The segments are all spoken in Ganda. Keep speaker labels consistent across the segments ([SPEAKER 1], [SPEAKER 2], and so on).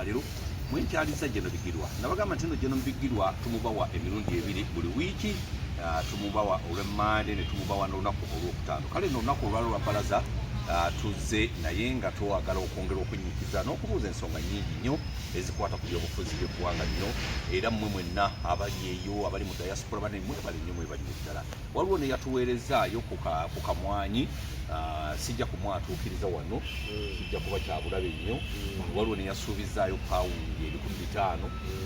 [SPEAKER 1] olwaleero mwenkyaliza Jeno Bigirwa nabagamba nti Jeno Bigirwa tumubawa emirundi ebiri buli wiiki tumubawa olw'Emmande ne tumubawa n'olunaku olwokutaano kale n'olunaku olwalo lwa bbalaza tuzze naye nga twagala okwongera okunnyikiza n'okubuuza ensonga nnyingi nnyo ezikwata ku byobufuzi by'eggwanga lino era mmwe mwenna abali eyo abali mu diaspora bane mwebale nnyo mwebali ddala waliwo ne yatuweerezaayo ku kamwanyi sijja kumwatuukiriza wano kijja kuba kyabulabe nnyo waliwo ne yasuubizaayo pawundi 5,000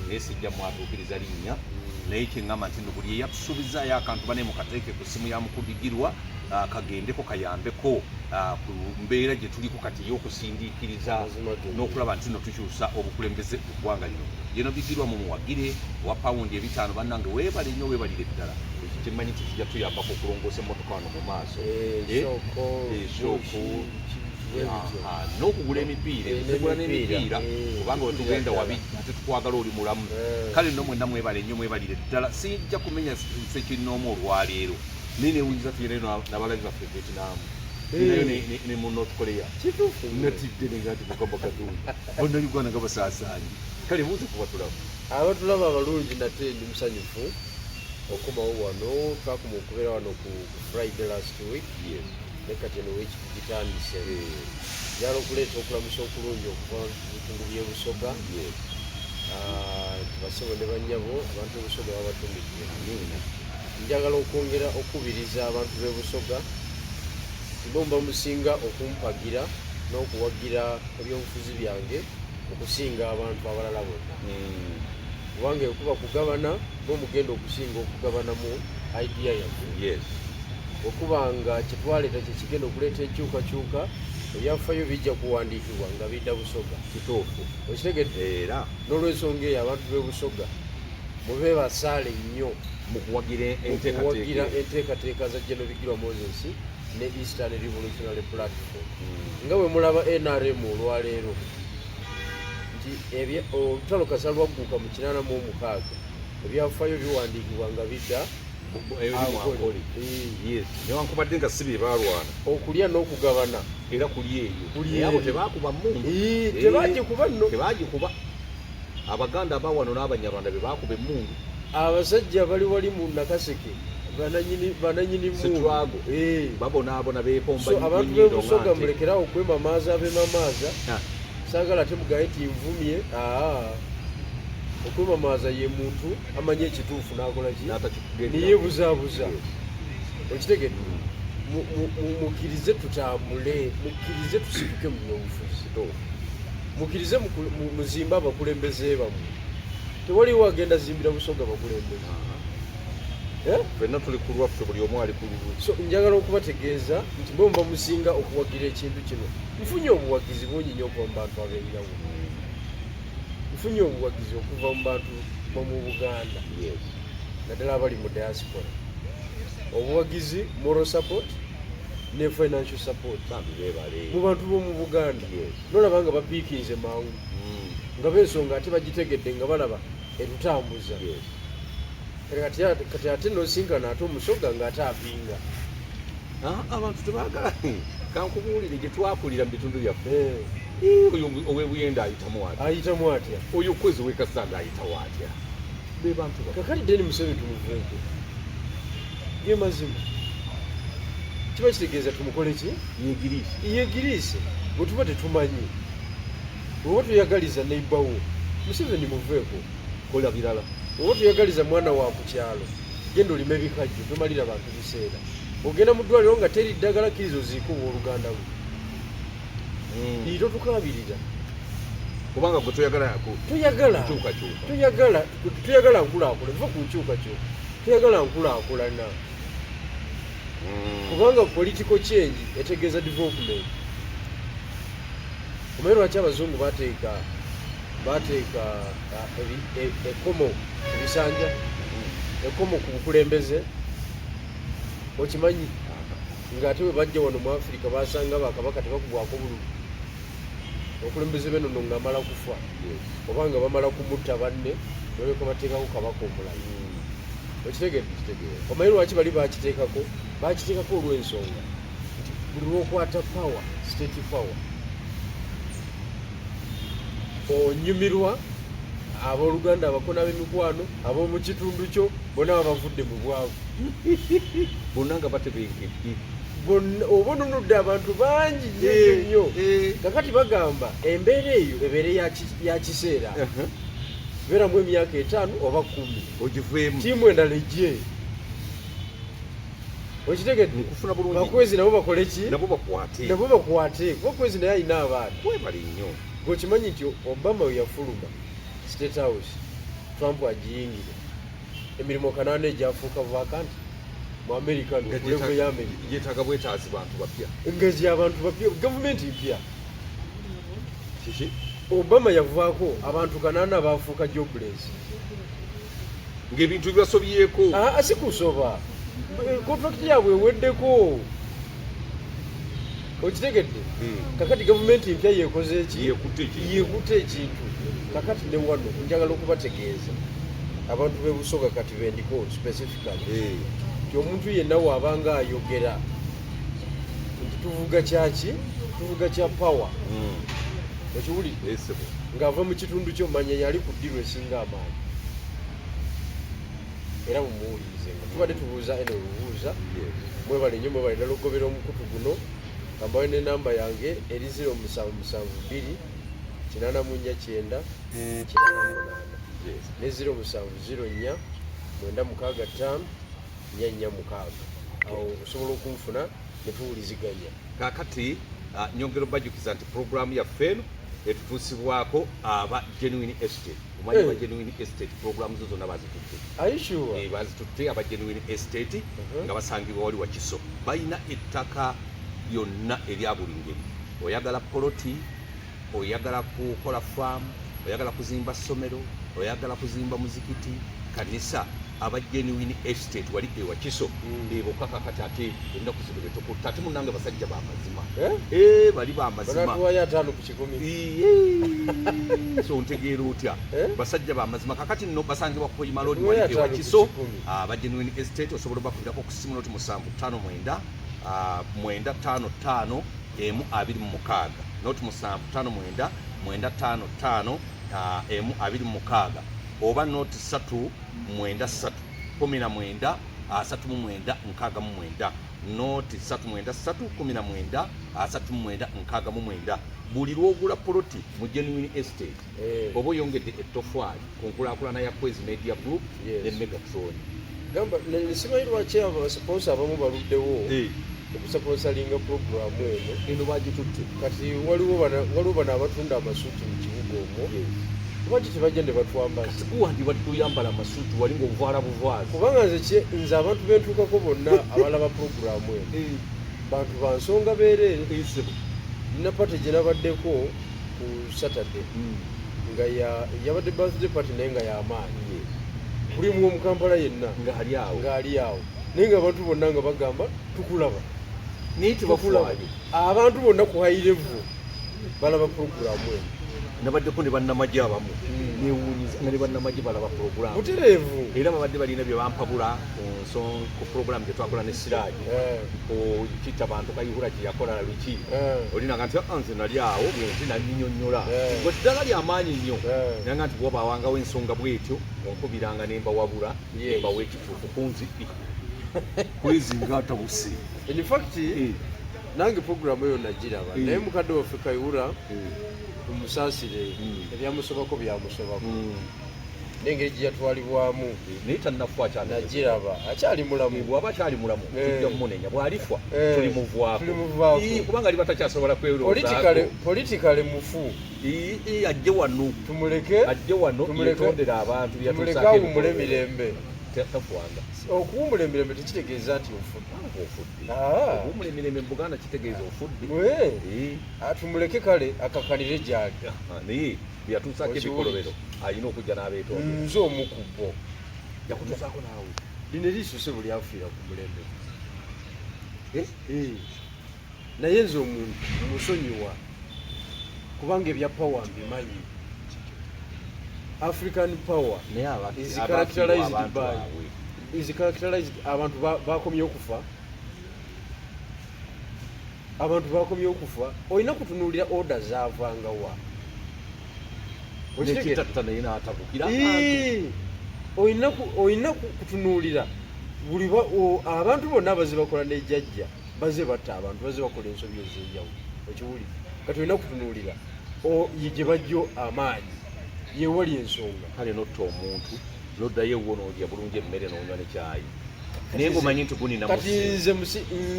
[SPEAKER 1] naye sijja mwatuukiriza linnya naye kyeŋŋamba nti buli eyatusuubizaayo akantu bane mukateeke ku ssimu ya mukulu Bigirwa kagendeko kayambeko ku mbeera gye tuliko kati ey'okusindiikiriza n'okulaba nti no tukyusa obukulembeze mu ggwanga lino Jeno Bigirwa mumuwagire wa pawundi 5,000 bannange weebale nnyo weebalire ddala ekyo kyemmanyi nti kijja tuyambako okulongoosa emmotoka wano mu maaso n'okugula emipiira tugula n'emipiira kubanga wetugenda wabi ate tukwagala oli mulamu kale nno mwenna mwebale nnyo mwebalire ddala sijja kumenya sekinnoomu olwaleero naye newuliza tuyere n'abalabi baffe Vietnam nayo ne mu North Korea natidde negati mukamba katundu bonna Uganda nga basaasaanye kale buuze kuba tulaba
[SPEAKER 2] abatulaba abalungi nate ndi musanyufu okumawo wano twakuma okubeera wano ku Friday last week ne kati eno weeki tugitandise njala okuleeta okulamusa okulungi okuva mu bitundu by'ebusoga tubasebo ne bannyabo abantu b'ebusoga babatumidde njagala okwongera okubiriza abantu b'ebusoga bomba musinga okumpagira n'okuwagira ebyobufuzi byange okusinga abantu abalala bonna kubanga okuba kugabana bomugenda okusinga okugabanamu idea yaffe okuba nga kyetwaleeta kyekigenda okuleeta enkyukakyuka ebyafaayo bijja kuwandiikibwa nga bidda busoga
[SPEAKER 1] kituufu
[SPEAKER 2] okitegedde era n'olwensonga eyo abantu b'ebusoga mube basaale nnyo
[SPEAKER 1] mu kuwagira
[SPEAKER 2] enteekateeka za Jeno Bigirwa Moses ne Eastern Revolutionary Platform nga bwe mulaba NRM olwaleero nti olutalo kasa lwagguka mu 86 ebyafaayo biwandiikibwa nga bidda
[SPEAKER 1] newankubadde nga si bye baalwana
[SPEAKER 2] okulya n'okugabana
[SPEAKER 1] era kuli eyo abo tebaakuba mundu
[SPEAKER 2] tebagikuba nno
[SPEAKER 1] tebagikuba abaganda abawano n'abanyarwanda be baakuba emmundu
[SPEAKER 2] abasajja bali wali mu Nakaseke bananyini
[SPEAKER 1] mundu babonaabona beepomba
[SPEAKER 2] abantu b'ebusoga mulekerawo okwemamaaza abemamaaza saagala ate mugaye ti nvumye okwemamaaza ye muntu amanye ekituufu n'akola ki niyebuzaabuza okitegedde mukkirize tutambule mukkirize tusituke mu byobufuzi mukkirize muzimbe abakulembeze bamwe tewaliwo agenda zimbira busoga bakulembeze
[SPEAKER 1] fenna tuli ku lwaffe buli omu ali ku lulwe
[SPEAKER 2] so njagala okubategeeza nti bomba musinga okuwagira ekintu kino nfunye obuwagizi bungi nnyo okuva mu bantu ab'enjawulo nfunye obuwagizi okuva mu bantu bomu Buganda naddala abali mu diaspora obuwagizi moral support ne financial support mu bantu b'omu Buganda nolaba nga bapiikinze mangu nga b'ensonga ate bagitegedde nga balaba etutambuza kati ate nosinkana ate omusoga ng'ate apinga
[SPEAKER 1] abantu tebaagala kankubuulire gye twakulira mu bitundu byaffe oyo ow'ebuyenda ayitamu atya oyo kwezi w'ekasanda ayitawo atya be bantu
[SPEAKER 2] kakati deni Museveni tumuveeko ye mazima kiba kitegeeza tumukole ki yegiriise bwe tuba tetumanyi oba tuyagaliza neibawo Museveni muveeko
[SPEAKER 1] kola birala
[SPEAKER 2] oba tuyagaliza mwana wa ku kyalo genda olima ebikajjo tomalira bantu biseera ogenda mu ddwaliro nga teri ddagala kirizo ziikuba oluganda lwe ito tukabirira
[SPEAKER 1] kubanga gwe
[SPEAKER 2] tuyagala nkulaakulana va ku nkyukakyuka tuyagala nkulaakulana kubanga political change etegeeza development omanyi lwaki abazungu bateeka ekomo ku bisanja ekomo ku bukulembeze okimanyi ng'ate bwe bajja wano mu Africa basanga bakabaka tebakubwako bululu okulembeze benono ng'amala kufa obanga bamala kumutta banne noleko bateekako kabaka omulayi okitegedde omanyi lwaki bali bakiteekako olw'ensonga nti buli lwokwata power state power onyumirwa abooluganda abakona b'emikwano ab'omu kitundu kyo bonna bavudde mu bwavu
[SPEAKER 1] bonna nga batebenkedde
[SPEAKER 2] oba onunudde abantu bangi nnyo kakati bagamba embeera eyo ebeere ya kiseera beeramu emyaka 5 oba 10
[SPEAKER 1] ogiveemu
[SPEAKER 2] tiimu endala ejje okitegedde bakwezi nabo bakole ki
[SPEAKER 1] nabo bakwate
[SPEAKER 2] kuba kwezi naye alina abaana
[SPEAKER 1] webali nnyo
[SPEAKER 2] gwekimanyi nti Obama we yafuluma State House Trump agiyingire emirimu 8 egyafuuka vacant mu America n'okulevu y'Amerika
[SPEAKER 1] yeetaaga bwetaazi bantu bapya
[SPEAKER 2] engezi abantu bapya gavumenti mpya
[SPEAKER 1] kiki
[SPEAKER 2] Obama yavaako abantu 8 baafuuka jobless
[SPEAKER 1] ng'ebintu bibasobyeko
[SPEAKER 2] si kusoba contract yaabwe eweddeko okitegedde kakati gavumenti mpya yeekoze eki yeekutte ekintu kakati ne wano njagala okubategeeza abantu b'ebusoga kati bendiko specifically nti omuntu yenna waabanga ayogera nti tuvuga kya power okiwulidde ng'ava mu kitundu kyo manya yali ku ddiru esinga amaanyi era mumuwulirize nga tubadde tubuuza eno olubuuza mwebale nnyo mwebale ddala okugobera omukutu guno kambawe n'enamba yange eri 0772 849 8 ne 0704 965 446 awo osobola okunfuna ne tuwuliziganya
[SPEAKER 1] kaakati nyongero bajjukiza nti puroguramu yaffe eno etutuusibwako aba genuine estate omanyi aba genuine estate puroguramu zo zonna bazitutte bazitutte aba genuine estate nga basangibwa wali wakiso balina ettaka lyonna erya buli ngeri oyagala poloti oyagala kukola faamu oyagala kuzimba ssomero oyagala kuzimba muzikiti kanisa aba genuine estate wali ewakiso bokakakati ate ennaku zino betukutta ate munange basajja bamazima bali bamazima so ntegeera otya basajja bamazima kakati nno basangibwa ku Koyima Road wali ewakiso aba genuine estate osobola bakubirako ku ssimu noti 759 955 26 noti 759 955 26 oba noti 393 19 39 noti 393 19 39 buli lwogula poloti mu genuine estate oba oyongedde ettofali ku nkulaakulana ya Kwezi Media Group ne Megatron
[SPEAKER 2] gamba nesimanyi lwaki abasponsa abamu baluddewo okusponsalinga puroguramu
[SPEAKER 1] eno bagitutte
[SPEAKER 2] kati waliwo bano abatunda amasuuti mu kibuga omwo lwaki tebajja ne batwambaza
[SPEAKER 1] kuwandibwa tuyambala amasuuti wali ng'obuvaala buvaazi
[SPEAKER 2] kubanga nze abantu bentuukako bonna abalaba puroguramu eno bantu ba nsonga beereere nina pate gye nabaddeko ku Saturday nga yabadde birthday party naye nga y'amaanyi buli mu Kampala yenna ng'ali awo naye nga abantu bonna nga bagamba tukulaba
[SPEAKER 1] naye tebafulaayo
[SPEAKER 2] abantu bonna ku high level balaba puroguramu eno
[SPEAKER 1] nabaddeko ne bannamagye abamu newuunyiza nga ne bannamagye balaba puroguramu
[SPEAKER 2] butereevu
[SPEAKER 1] era babadde balina bye bampabula ku puroguramu gye twakola ne Siraaji okita bantu kayihura gye yakola Lwaki olinanga nti nze nali awo bwenti nannyonnyola gwe ddala lyamaanyi nnyo naye nga nti bwoba awangawo ensonga bwetyo onkubiranga ne mbawabula mbawa ekituufu ku nzipi kwezinga atabuse
[SPEAKER 2] in fact nange puroguramu eyo nagiraba naye mukadde waffe Kayihura tumusaasire ebyamusobako byamusobako n'engeri gye yatwalibwamu
[SPEAKER 1] naye tannafa
[SPEAKER 2] nagiraba akyali mulamu
[SPEAKER 1] bw'aba akyali mulamu tujja kumunenya bw'alifa tulimuvaako kubanga aliba takyasobola kweroozaako
[SPEAKER 2] politikale mufu
[SPEAKER 1] ajje wano ajje wano yetondera abantu
[SPEAKER 2] tumuleke awummule mirembe
[SPEAKER 1] tafuwanga
[SPEAKER 2] okuwummula emirembe tekitegeeza nti
[SPEAKER 1] okuwummula emirembe mu Buganda kitegeeza ofudde
[SPEAKER 2] tumuleke kale akakanire gyali
[SPEAKER 1] naye byatuusaako ebikolobero alina okujja n'abeetonda
[SPEAKER 2] nze omukubbo
[SPEAKER 1] yakutuusaako naawe
[SPEAKER 2] lino eriisuse buli afiira ku mulembe naye nze omuntu musonyiwa kubanga ebya power mbimanyi African power is characterized abantu bakomye okufa olina kutunuulira order zaavanga wa
[SPEAKER 1] Nekitatta naye n'atabukira
[SPEAKER 2] olina kutunuulira buli abantu bonna abaze bakola n'ejjajja baze batta abantu baze bakola ensobi ez'enjawulo okiwulira kati olina kutunuulira gye bajjo amaanyi yewali ensonga
[SPEAKER 1] kale notta omuntu noddayo ewwo n'olya bulungi emmere n'onywa nekyayi naye ng'omanyi nti gunina
[SPEAKER 2] kati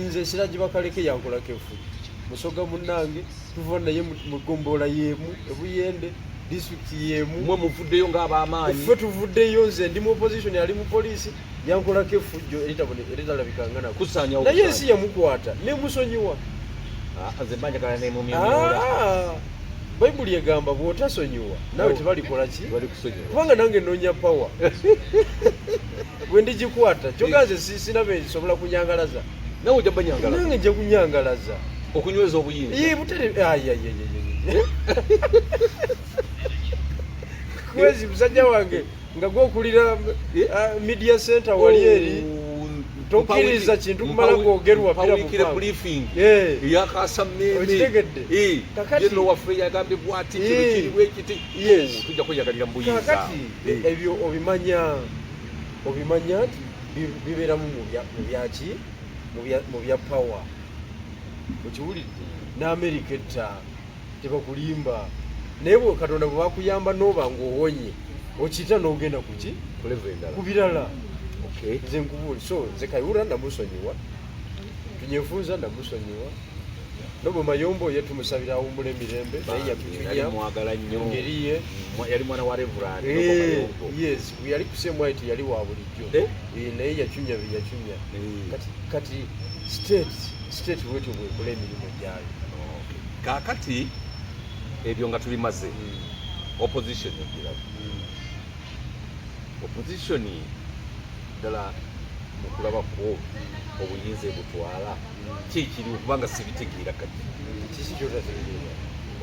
[SPEAKER 2] nze siragi bakaleke yankolako efujjo musoga munnange tuva naye mu ggombolola y'emu ebuyende disitulikiti y'emu
[SPEAKER 1] mwe muvuddeyo ng'ab'amaanyi
[SPEAKER 2] ffe tuvuddeyo nze ndi mu opposition ali mu poliisi yankolako efujjo eritalabikanga nako naye ensi yamukwata nemusonyiwa
[SPEAKER 1] nze mbanjagala nemumyamyola
[SPEAKER 2] bayibuli egamba bw'otasonyiwa nawe tebalikola ki
[SPEAKER 1] bali kusonyiwa
[SPEAKER 2] kubanga nange noonya pawa bwe ndigikwata kyokka nze sinabe nsobola kunyangalaza
[SPEAKER 1] nawe ojja banyangalaza
[SPEAKER 2] nange nja kunyangalaza
[SPEAKER 1] okunyweza obuyinza
[SPEAKER 2] butere kwezi musajja wange nga gwokulira media center wali eri tokkiriza kintu kumala kwogerwa
[SPEAKER 1] yakasammeemeokitegedde kakatino waffe yagambye bwati kiriwo ekiti tujja kweyagalira mu buyinza
[SPEAKER 2] kakati ebyo obimanya nti bibeeramu mubyaki mu bya power okiwulidde n'amerika etta tebakulimba naye katonda bwe bakuyamba n'oba ng'owonye okiyita n'ogenda kuki ku birala nze nkubuli so nze Kayihura namusonyiwa tunyefunza namusonyiwa nobo mayombo ye tumusabira awummula emirembe naye
[SPEAKER 1] yatumwagala nnyo
[SPEAKER 2] ngeri ye
[SPEAKER 1] yali mwana wa Reverend
[SPEAKER 2] yes yali kusemwaiti yali wa bulijjo naye yacunya byeyacunya kati state bwetyo bwekola emirimu gyayo
[SPEAKER 1] kaakati ebyo nga tubimaze opposition ebirabu opposition ddala mu kulabako obuyinza ebutwala kikiri okubanga sibitegeera kati
[SPEAKER 2] kisi kyotategeera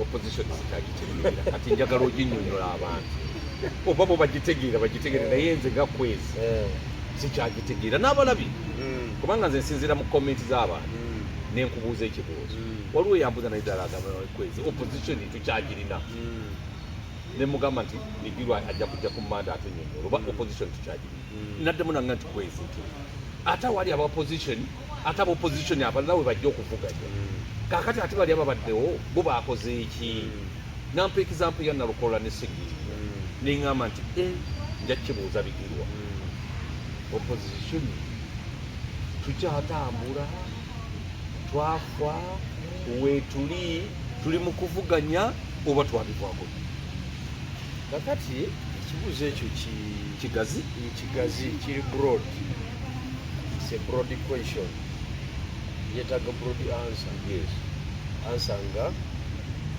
[SPEAKER 1] opposition sikagitegeera kati njagala oginnyonnyola abantu oba bo bagitegeera naye nze nga kwezi sikyagitegeera n'abalabi kubanga nze nsinziira mu komenti z'abantu nenkubuuza ekibuuzo waliwo yambuuza naye ddala agamba kwezi opposition tukyagirina nemugamba nti Bigirwa ajja kujja ku manda ate nnyonnyola oba opposition tukyagirina naddemu nanga nti kwezi nti ate wali aba opposition abalala we bajja okuvuganya kaakati ate bali ababaddewo bo baakoze eki nampa example ya Nalukola ne Segiri neŋŋamba nti nja kibuuza Bigirwa opposition tukyatambula twafa tuli mu kuvuganya oba twabivako
[SPEAKER 2] kakati ekibuuzo ekyo
[SPEAKER 1] kigazi
[SPEAKER 2] kiri broad. It's a broad question yetaga broad answer.
[SPEAKER 1] Yes.
[SPEAKER 2] Answer nga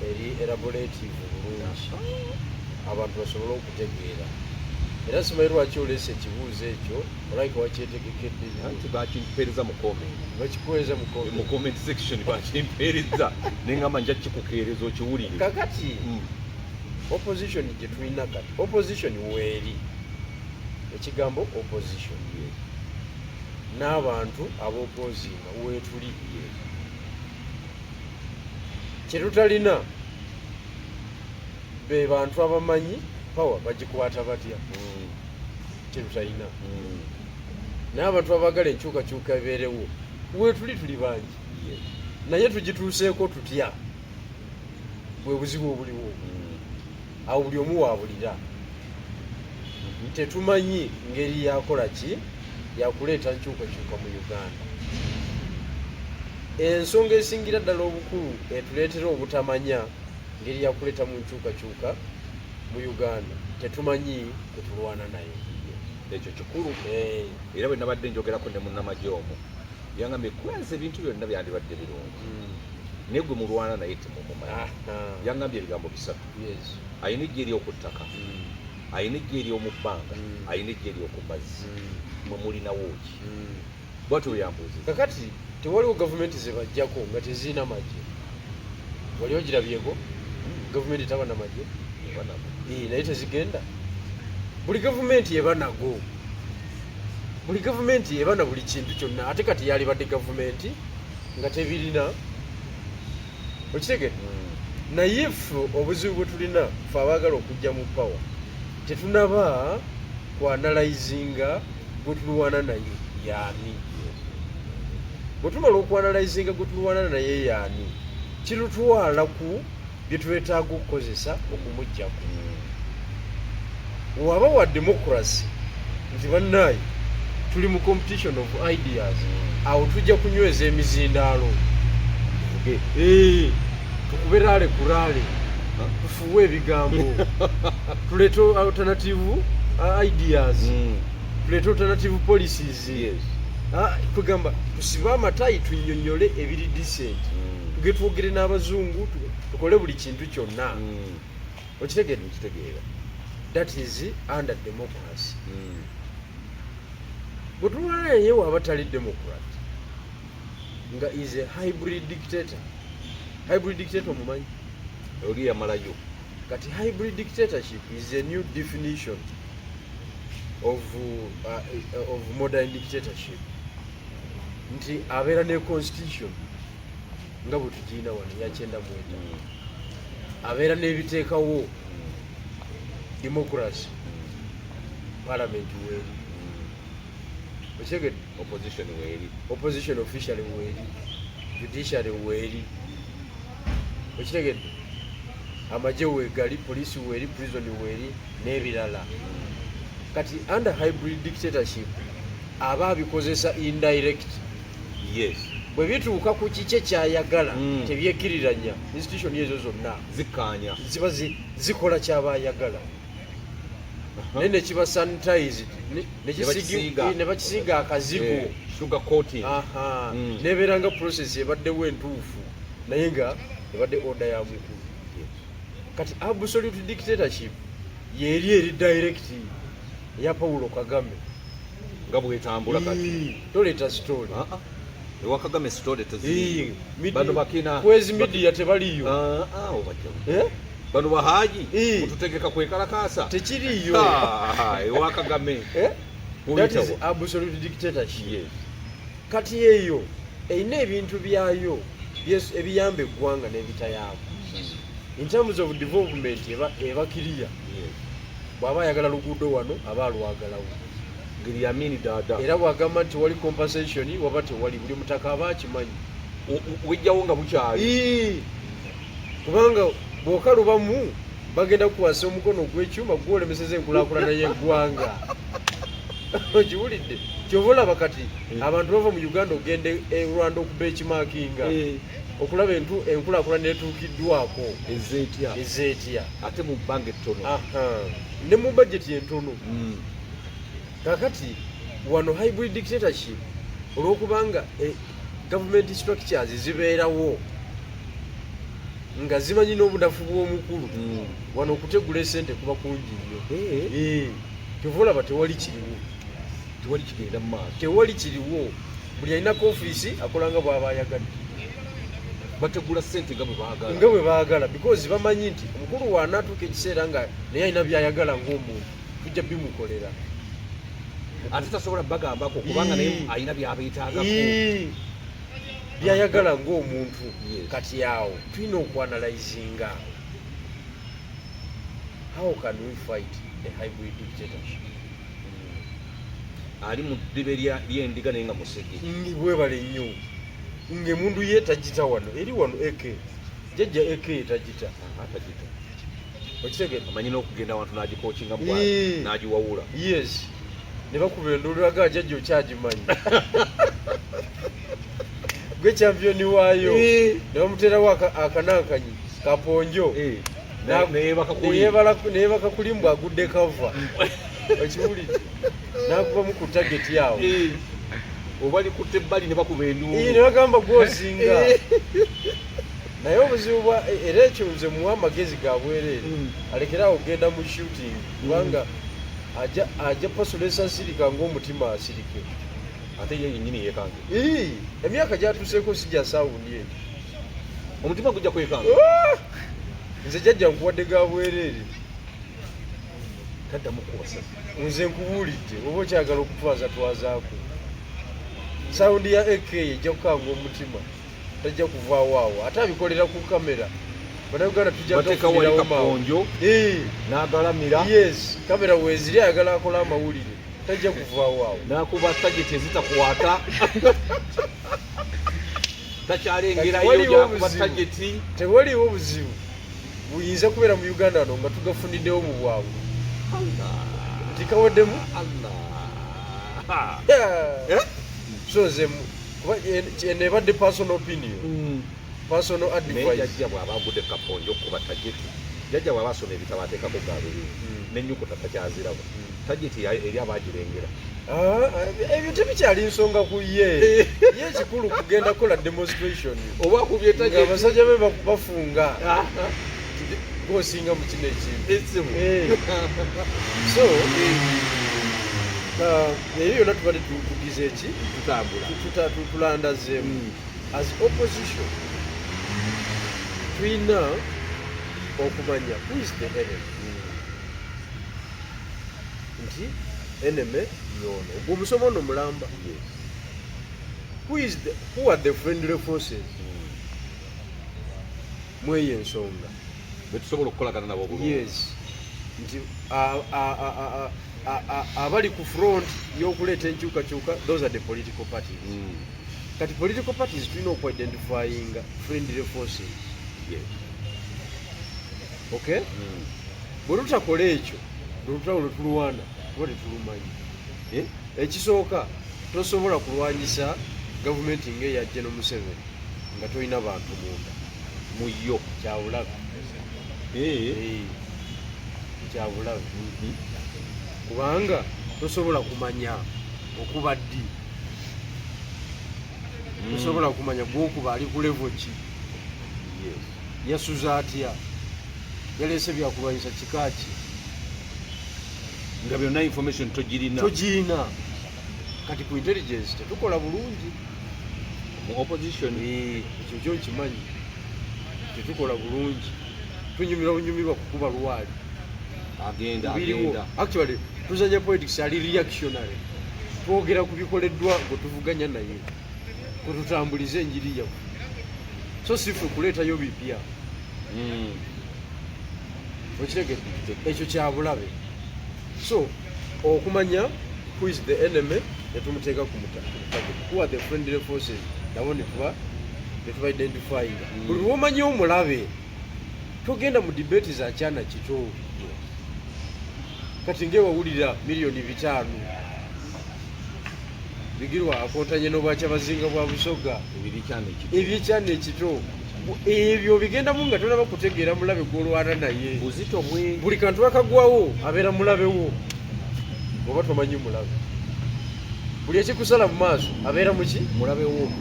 [SPEAKER 2] eri elaborative bulungi abantu basobola okutegeera era simanyi lwaki olese ekibuuzo ekyo olaika wakyetegekedde
[SPEAKER 1] nti bakimpeereza mu comment
[SPEAKER 2] bakikuweeza
[SPEAKER 1] mu comment section bakimpeereza neŋŋamba nja kikukeereza okiwulire
[SPEAKER 2] kakati opposition gye tulina kati opposition weeri ekigambo opposition n'abantu ab'opposinga weetuli kyetutalina be bantu abamanyi power bagikwata batya kyetutalina naye abantu abagala enkyukakyuka ebeerewo weetuli tuli bangi naye tugituuseeko tutya bwe buzibu obuliwo awo buli omu waabulira tetumanyi ngeri yakola ki yakuleeta nkyukakyuka mu Uganda. Ensonga esingira ddala obukulu etuleetera obutamanya ngeri yakuleeta mu nkyukakyuka mu Uganda tetumanyi kutulwana nayo
[SPEAKER 1] ekyo kikulu era bwe nabadde njogerako ne munnamagye omu yangambye kwezi ebintu byonna byandibadde birungi naye gwe mulwana naye temumumanyi yangambye ebigambo bisatu ayina ejje ery'oku ttaka ayina ejje ery'omu bbanga ayina ejje ery'oku mazzi mwe mulinawo ki bwatyo bwe yambuuziza
[SPEAKER 2] kakati tewaliwo gavumenti ze bajjako nga tezirina magye wali ogirabyeko gavumenti taba na magye naye tezigenda buli gavumenti eba nago buli gavumenti eba na buli kintu kyonna ate kati yalibadde gavumenti nga tebirina okitegedde naye ffe obuzibu bwe tulina ffe abaagala okujja mu power tetunaba kuanalizinga gwe tulwana naye yaani. Bwe tumala okuanalizinga gwe tulwana naye yaani kirutwala ku bye twetaaga okukozesa okumugjaku. Waba wa democracy nti bannaayi tuli mu competition of ideas, awo tujja kunyweza emizindaalo tukuberaale kuraale tufuwe ebigambo tuleete alternative ideas tuleete alternative policies. Tugamba tusibe amatayi tunnyonnyole ebiri decent tuge twogere n'abazungu tukole buli kintu kyonna. Okitegeera that is under democracy. Bwe tulwana naye waaba tali democrat nga is a hybrid dictator. Hybrid dictator omumanyi
[SPEAKER 1] oli yamalayo
[SPEAKER 2] kati hybrid dictatorship is a new definition of modern dictatorship. Nti abeera ne constitution nga bwe tugiina wano ya 9 abeera n'ebiteekawo democracy parliament weeri okitegeedde opposition officially weeri judiciary weeri okitegeedde amagye weegali police weeri prison weeri n'ebirala. Kati under hybrid dictatorship aba abikozesa indirect. Bwe bituuka ku kikye kyayagala tebyekiriranya institution ezo zonna
[SPEAKER 1] zikkaanya
[SPEAKER 2] ziba zikola kyaba ayagala. Naye ne kiba sanitized ne bakisiiga akazigo
[SPEAKER 1] sugar coating
[SPEAKER 2] nebeera nga process ebaddewo entuufu naye nga ebadde order ya mukulu. Kati absolute dictatorship yeri eri direct eya Paulo Kagame
[SPEAKER 1] nga bwetambula kati
[SPEAKER 2] toleeta story
[SPEAKER 1] ewa Kagame story teziri bano bakina
[SPEAKER 2] kwezi media tebaliyo
[SPEAKER 1] bano bahaji mututegeka kwekalakasa
[SPEAKER 2] tekiriyo
[SPEAKER 1] ewa Kagame.
[SPEAKER 2] That is absolute dictatorship. Kati eyo erina ebintu byayo ebiyamba eggwanga n'ebitayaabo. In terms of development eba kiriya bw'aba ayagala luguudo wano aba alwagalawo
[SPEAKER 1] ngeri yamini dada
[SPEAKER 2] era bw'agamba nti wali compensation waba tewali buli mutaka aba akimanyi
[SPEAKER 1] wejjawo nga bukyali
[SPEAKER 2] kubanga bw'okalubamu bagenda kukwasa omukono gw'ekyuma gwolemeseza enkulaakulana y'eggwanga. Okiwulidde kyova olaba kati abantu bava mu Uganda ogenda Rwanda okuba ekimakinga okulaba enkulaakulana etuukiddwako ezeetya
[SPEAKER 1] ate mu bbanga ettono
[SPEAKER 2] ne mu budget entono. Kakati wano hybrid dictatorship olw'okubanga government structures zibeerawo nga zimanyi n'obunafu bw'omukulu wano okutegula esente kuba kungi nnyo. Kyova olaba tewali kiriwo
[SPEAKER 1] tewali kigenda mu maaso
[SPEAKER 2] tewali kiriwo buli alinako ofiisi akola nga bw'aba ayagadde
[SPEAKER 1] bategula sente nga
[SPEAKER 2] bwe baagala because bamanyi nti omukulu waanaatuuka ekiseera nga naye alina byayagala ng'omuntu tujja bimukolera
[SPEAKER 1] ate tasobola bagambako kubanga naye alina byabeetaagako
[SPEAKER 2] byayagala ng'omuntu. Kati awo tulina okuanalizinga how can we fight a hybrid dictatorship.
[SPEAKER 1] Ali mu ddebe ly'endiga naye nga musege
[SPEAKER 2] bwebale nnyo ng'emundu ye tagita wano eri wano eke jjajja eke tagita okitegedde
[SPEAKER 1] amanyi n'okugenda wantu n'agikookinga n'agiwawula
[SPEAKER 2] ne bakuba endolulaga jjajja okyagimanyi gwe championi waayo ne bamuteerawo akanankanyi kaponjo naye bakakulimbwa agudde kava okiwulidde n'akubamu ku target yawo
[SPEAKER 1] oba likutte ebbali ne bakuba enduulu
[SPEAKER 2] ne bagamba gwozinga naye obuzibu bwa era ekyo nze muwa amagezi ga bwereere alekerawo ogenda mu shooting kubanga ajja pasolesa asirika ng'omutima asirike
[SPEAKER 1] ate ye yennyini yeekange
[SPEAKER 2] emyaka gyatuuseeko sijja saawundi eyo
[SPEAKER 1] omutima gujja kwekanga
[SPEAKER 2] nze jjajja nkuwadde ga bwereere
[SPEAKER 1] taddamu kuwasa
[SPEAKER 2] nze nkubuulidde oba okyagala okutwaza twazaako saawundi ya AK ejja kukanga omutima tajja kuvaawo awo ate abikolera ku kamera bannayuganda tujja
[SPEAKER 1] bateka wali kaponjo n'agalamira.
[SPEAKER 2] Yes, kamera weeziri ayagala akola amawulire tajja kuvaawo awo
[SPEAKER 1] n'akuba tageti ezitakwata takyalengerayo gyakuba tageti.
[SPEAKER 2] tewaliwo buzibu buyinza kubeera mu Uganda wano nga tugafuniddewo mu bwawe tikawaddemu so ze kuba nebadde personal opinion personal advice.
[SPEAKER 1] Jajja bw'aba agudde kaponjo okuba tageti, jajja bw'aba asoma ebitabo ateekako gaalubiri n'ennyukuta takyazirabo tageti eri abagirengera.
[SPEAKER 2] Ebyo tebikyali nsonga ku ye ekikulu kugenda kukola demonstration
[SPEAKER 1] oba kubye tageti
[SPEAKER 2] abasajja be bafunga gosinga mu kino ekintu. So eyo yonna tubadde tugize eki tulandazeemu as opposition tulina okumanya who is the enemy. Nti enemy yono omusomo ono mulamba. Who are the friendly forces mweyo ensonga
[SPEAKER 1] betusobola okukolagana nabo bulungi.
[SPEAKER 2] Yes, nti abali ku front y'okuleeta enkyukakyuka, those are the political parties. Kati political parties tulina okwidentifying friendly forces. Okay? Bwe tutakola ekyo lutalo lwe tulwana tuba tetulumanyi. Ekisooka tosobola kulwanyisa gavumenti ng'eya Gen. Museveni nga tolina bantu munda muyo kyabulabe. Kyabulabe kubanga tosobola kumanya okuba ddi, tosobola kumanya gwokuba ali ku level ki, yasuza atya, yaleese byakulwanyisa kika ki,
[SPEAKER 1] nga byonna information togirina.
[SPEAKER 2] Kati ku intelligence tetukola bulungi
[SPEAKER 1] mu opposition.
[SPEAKER 2] Ekyo kyo nkimanyi, tetukola bulungi, tunyumirwa kukuba lwali
[SPEAKER 1] agenda.
[SPEAKER 2] Actually tuzanya politics ali reactionary, twogera ku bikoleddwa ngo tuvuganya naye kututambuliza enjiri yaffe, so sifu kuleetayo bipya. Okitegedde ekyo kyabulabe. So okumanya who is the enemy netumuteeka ku mutaka, who are the friendly forces nabo netuba identifying. Buli lwomanyi omulabe togenda mu debate za kyana kito. Kati ngewawulira milioni 5 Bigirwa akontanye n'obwakya bazinga bwa Busoga ebyekyana ekito, ebyo bigendamu nga tolaba kutegeera mulabe gw'olwana naye. Buli kantu akagwawo abeera mulabewo oba tomanyi mulabe, buli ekikusala mu maaso abeera muki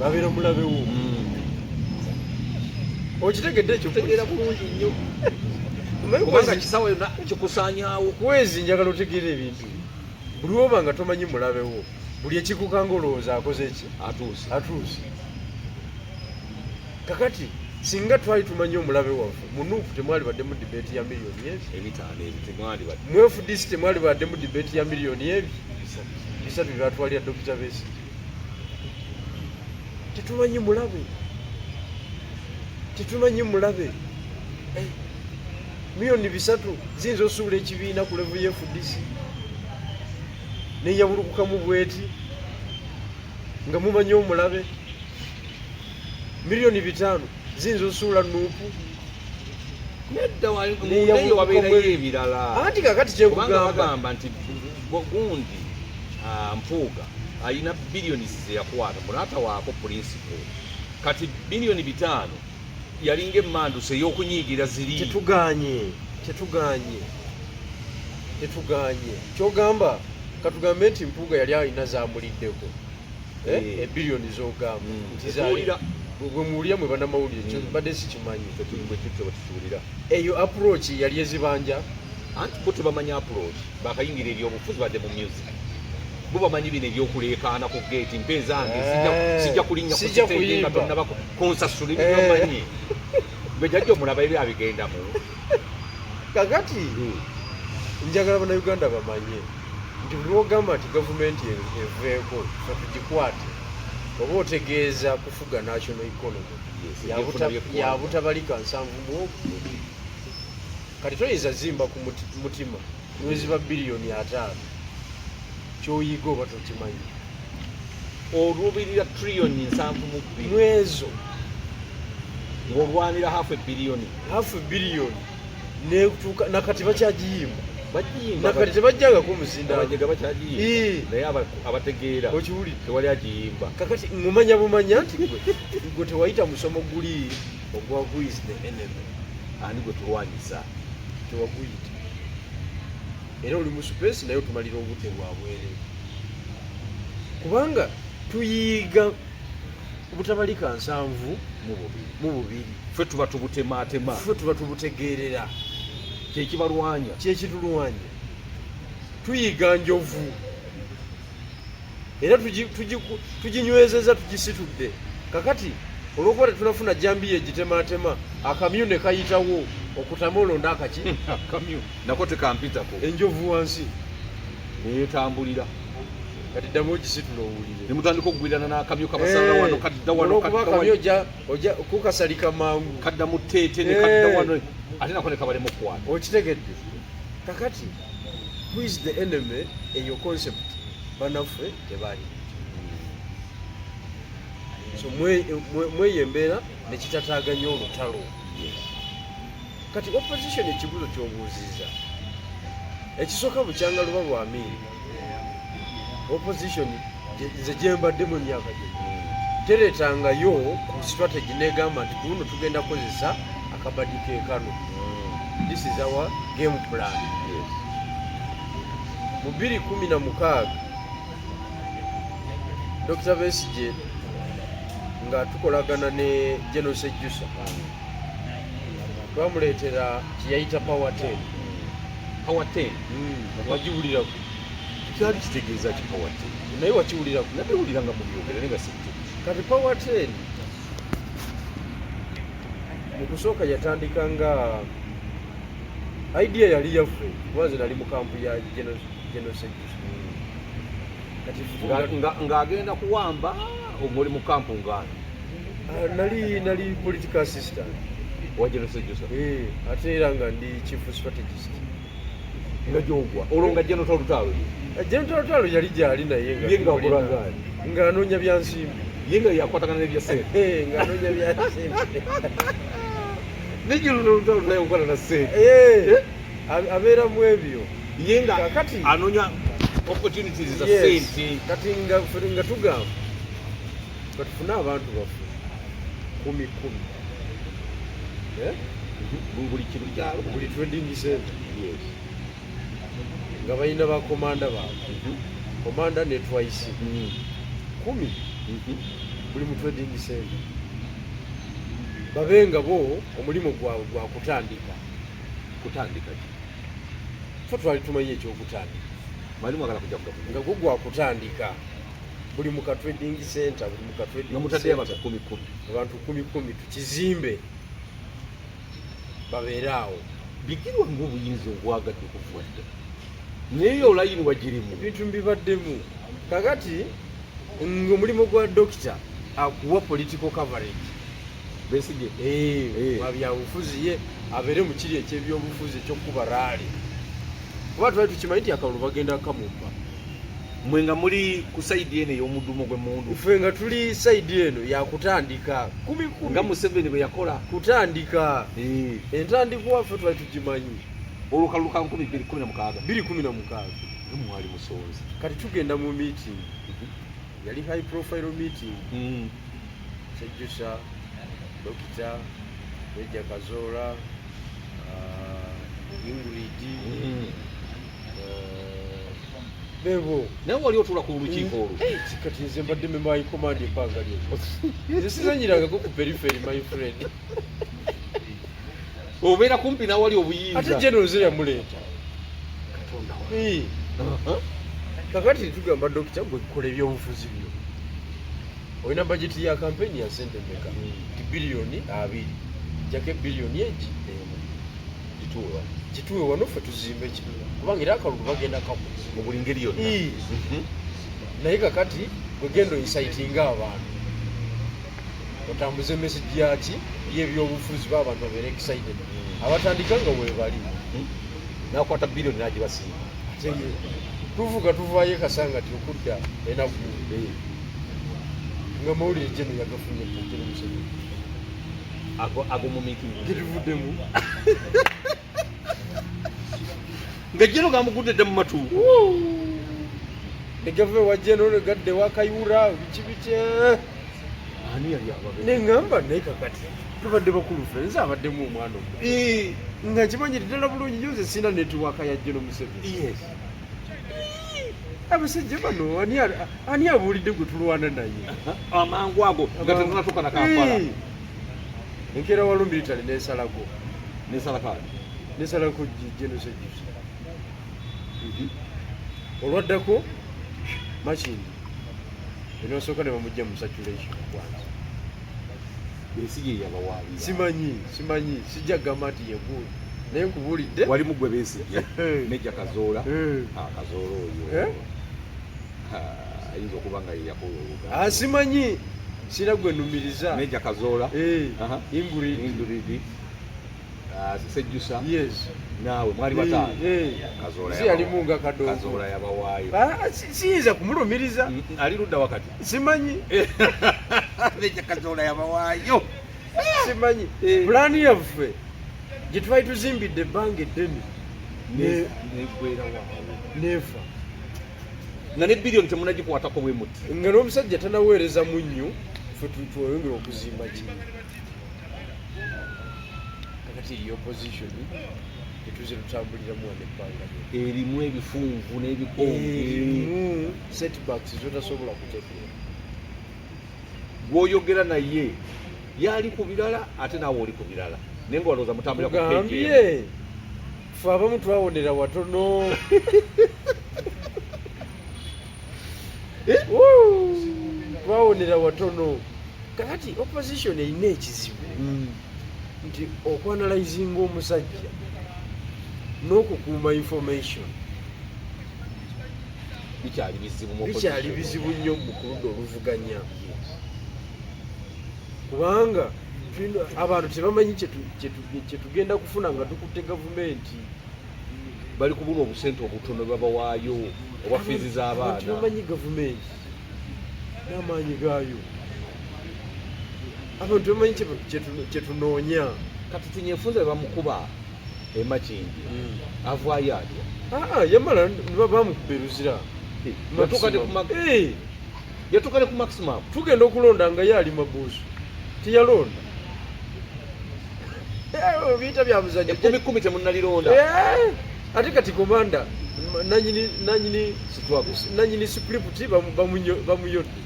[SPEAKER 2] abeera mulabewo. Okitegedde ekyo kutegeera bulungi nnyo
[SPEAKER 1] kubanga kisawo yonna kikusaanyaawo.
[SPEAKER 2] Kwezi njagala otegeera ebintu buli woba nga tomanyi mulabewo, buli ekikukanga olowooza akoze eki atuuse. Kakati singa twali tumanyi omulabe waffe munuupu temwali badde mu debate ya miliyoni 5 mu FDC temwali badde mu debate ya miliyoni 3 byatwalira Dr. Besi. Tetumanyi mulabe miliyoni 3 ziyinza osuula ekibiina ku level ya FDC neyabulukukamu bweti nga mumanyi omulabe. Miliyoni 5 ziyinza osuula nuupu
[SPEAKER 1] nedda wabeerayo ebirala.
[SPEAKER 2] Anti kakati
[SPEAKER 1] kyekugamba nti gundi Mpuuga alina biliyoni zeyakwata munaatawaako principle. Kati biliyoni 5 yalinga emmanduse ey'okunyiigira ziri.
[SPEAKER 2] Tetuganye kyogamba katugambe nti Mpuuga yali alina zamuliddeko ebiliyoni z'ogamba bwe muwulira mwe bannamawulire kyo badde sikimanyi
[SPEAKER 1] tukiwulira.
[SPEAKER 2] Eyo approach yali ezibanja
[SPEAKER 1] anti bo tebamanya approach bakayingira ebyobufuzi badde mu music bo bamanyi bino ebyokuleekaana ku gate mpezange sijja kulinnya kusiteege nga tonnaba konsasula ebyomanyi bwe jajja omulaba ebyo abigendamu.
[SPEAKER 2] Kakati njagala bannayuganda bamanye nti buli ogamba nti gavumenti eveeko fe tugikwate oba otegeeza kufuga national economy ya butabalika nsanvu mu kati toyinza zimba ku mutima niweziba biliyoni 5 kyoyiga oba tokimanyi
[SPEAKER 1] olubirira trillioni 7 mu
[SPEAKER 2] ezo
[SPEAKER 1] ng'olwanira half a billion
[SPEAKER 2] netuuka nakati bakyagiyimba nakati tebajjangako
[SPEAKER 1] naye abategeera
[SPEAKER 2] okiwulire
[SPEAKER 1] tewali agiyimba
[SPEAKER 2] kakati ngumanya bumanya nti gwe tewayita musomo guli ogwa who is the enemy
[SPEAKER 1] ani gwe tulwanyisa
[SPEAKER 2] tewaguyita era oli mu space naye otumalira obudde bwabwere kubanga tuyiga obutabalika 7 mu bubiri
[SPEAKER 1] ffe tuba tubutemaatema
[SPEAKER 2] ffe tuba tubutegeerera kyekitulwanya tuyiga njovu era tuginywezeza tugisitudde kakati olwokuba tetunafuna jambiya egitemaatema akamyu ne kayitawo okutama olonda akaki
[SPEAKER 1] akamyu nako tekampitako
[SPEAKER 2] enjovu wansi
[SPEAKER 1] neetambulira
[SPEAKER 2] kati ddamu ogisitula owulire
[SPEAKER 1] nemutandika okugwirana n'akamyu kabasanga wano kadda wano
[SPEAKER 2] olwokuba akamyu ojja kukasalika mangu
[SPEAKER 1] kadda mu tteete ne kadda wano ate nako ne kabalemu okukwata
[SPEAKER 2] okitegedde kakati who is the enemy eyo concept banaffe tebali so mweyo embeera nekitataaganya olutalo kati opposition ekibuzo kyobuuziza ekisooka bukyanga luba lwamiiri opposition nze gyembaddemu emyaka gyonna tereetangayo ku strategy negamba nti kuno tugenda kukozesa akabadi keekano this is our game plan mu 2016 Dr. Besigye nga tukolagana ne General Sejusa twamuleetera kiyayita power 10 wagiwulirako
[SPEAKER 1] kyali kitegeeza ki power 10
[SPEAKER 2] naye wakiwulirako
[SPEAKER 1] nabiwuliranga mu byogera naye nga sijja
[SPEAKER 2] kati power 10 mu kusooka yatandika nga idea yali yaffe kubanze nali mu kampu ya General Sejusa
[SPEAKER 1] ng'agenda kuwamba ng'oli mu kampu ngaani
[SPEAKER 2] nali political assistant
[SPEAKER 1] wa General Sejusa
[SPEAKER 2] ate era nga ndi chief strategist
[SPEAKER 1] nga gyogwa olwo nga General
[SPEAKER 2] Lutalo yali gyali naye nga anoonya byansimbi
[SPEAKER 1] ye nga yakwatagana n'ebya ssente
[SPEAKER 2] ng'anoonya byansimbi
[SPEAKER 1] ne General Lutalo naye okwata na ssente
[SPEAKER 2] abeera mu ebyo
[SPEAKER 1] ye nga kati anoonya opportunities za ssente
[SPEAKER 2] kati nga tugamba katufune abantu baffe 10
[SPEAKER 1] buli kintu kyalo
[SPEAKER 2] buli trading center nga balina bakomanda baabwe komanda ne twice 10 buli mu trading center babenga bo omulimu gwabwe gwa kutandika ffe twali tumanyi ekyokutandika
[SPEAKER 1] mwalimu agala kujja kugabuka
[SPEAKER 2] nga gwo gwa kutandika buli mu ka trading center buli mu ka trading
[SPEAKER 1] mutaddeyo abantu 10
[SPEAKER 2] abantu 10 tukizimbe babeeraawo
[SPEAKER 1] Bigirwa ng'obuyinza obwagadde okufuwadde naye olayini wagirimu
[SPEAKER 2] ebintu mbibaddemu kakati ng'omulimu gwa dokita akuwa political coverage
[SPEAKER 1] Besigye
[SPEAKER 2] wabyabufuzi ye abeere mu kiri ekyebyobufuzi ekyokuba raali kuba twali tukimanyi nti akalulu bagenda kamumba
[SPEAKER 1] mwe nga muli ku sayidi eno ey'omudumu gw'emmundu
[SPEAKER 2] ffe nga tuli sayidi eno yakutandika 10
[SPEAKER 1] nga Museveni bwe yakola
[SPEAKER 2] kutandika entandikwa ffe twali tugimanyi
[SPEAKER 1] olukalulu ka 2016
[SPEAKER 2] mwali musonzi kati tugenda mu meeting yali high profile meeting Sejusa Dokita Beja Kazola Ingrid bebo
[SPEAKER 1] naye wali otula ku lukiiko olwo
[SPEAKER 2] kati nze mbadde member high command ebbanga lyo sizanyirangako ku periphery my friend
[SPEAKER 1] obeera kumpi nawali obuyinza
[SPEAKER 2] ate General Zera muleeta kakati tugamba dokita gwe kukola ebyobufuzi byo olina bajeti ya kampeni ya sente mmeka biliyoni 2 jake biliyoni egi gituwe wano ffe tuzimbe kino kubanga era akalulu bagenda kamu
[SPEAKER 1] mu buli ngeri yonna
[SPEAKER 2] naye kakati bwegendo incitinga abantu otambuze message yati y'ebyobufuzi b'abantu babeere excited abatandika nga bwe bali
[SPEAKER 1] nakwata billion nagibasinga
[SPEAKER 2] tuvuga tuvaayo kasanga ti okudda enagudde nga mawulire geno yagafunye President Museveni
[SPEAKER 1] ago mu meeting
[SPEAKER 2] gituvuddemu
[SPEAKER 1] nga geno gamugudde mu matu
[SPEAKER 2] negave wa geno negadde wakayura bikibike
[SPEAKER 1] ani yali ababe
[SPEAKER 2] neŋŋamba naye kakati tubadde bakulu fensi abaddemu omwana nga nkimanyire ddala bulungi nyoze sina netiwaka ya geno Museveni
[SPEAKER 1] yes
[SPEAKER 2] abasajja bano ani abuulidde gwe tulwana naye
[SPEAKER 1] amangu ago nga tetunatuuka na Kampala
[SPEAKER 2] enkeera walo military nesalako genosejusa olwaddako makindi enosooka ne bamujja mu circulation kwanza
[SPEAKER 1] Besigye yabawaabira
[SPEAKER 2] simanyi sijja kugamba nti yeguulu naye nkubuulidde
[SPEAKER 1] wali mugwe Besigye nejja Kazoola Kazoola oyo ayinza okuba nga yeyakola oluga
[SPEAKER 2] simanyi sina gwe nnumiriza
[SPEAKER 1] nejja Kazoola
[SPEAKER 2] Ingrid
[SPEAKER 1] Sejjusa
[SPEAKER 2] yes
[SPEAKER 1] naawe mwali bataano
[SPEAKER 2] si yalimu nga Kadoogo
[SPEAKER 1] Kazoola yabawaayo
[SPEAKER 2] siyinza kumulumiriza
[SPEAKER 1] ali ludda wakati
[SPEAKER 2] simanyi
[SPEAKER 1] nejja Kazoola yabawaayo
[SPEAKER 2] simanyi pulaani yaffe gye twali tuzimbidde ebbanga eddene
[SPEAKER 1] negwera waawo
[SPEAKER 2] neefa
[SPEAKER 1] nga ne billion temunagikwatako bwe muti
[SPEAKER 2] nga n'omusajja tanaweereza munnyo ffe tweyongera okuzimba kino kakati eri opposition tetuze tutambuliramu wane ebbanga
[SPEAKER 1] erimu ebifunvu n'ebikonge
[SPEAKER 2] setbacks zotasobola kutegeera
[SPEAKER 1] gw'oyogera naye yali ku birala ate naawe oli ku birala naye nga walowooza mutambulira ku
[SPEAKER 2] gambye ffe abamu twawonera watono twawonera watono kakati opposition erina ekizibu nti okwanalizinga omusajja n'okukuuma information bikyali bizibu nnyo mu kuludda oluvuganya kubanga abantu tebamanyi kyetugenda kufuna nga tukutte gavumenti
[SPEAKER 1] bali kubuna obusente obutono babawaayo oba fiizi z'abaana
[SPEAKER 2] tebamanyi gavumenti n'amaanyi gaayo abantu tebamanyi kyetunoonya
[SPEAKER 1] kati tinyefunza bebamukuba emakindi avaayo atya
[SPEAKER 2] yamala bamukuba eruzira
[SPEAKER 1] yatuuka ne ku maximum
[SPEAKER 2] tugenda okulonda nga ye ali mabuusu tiyalonda biyita byamuzanya
[SPEAKER 1] 10 temunalironda
[SPEAKER 2] ate kati komanda nanyini script bamuyodde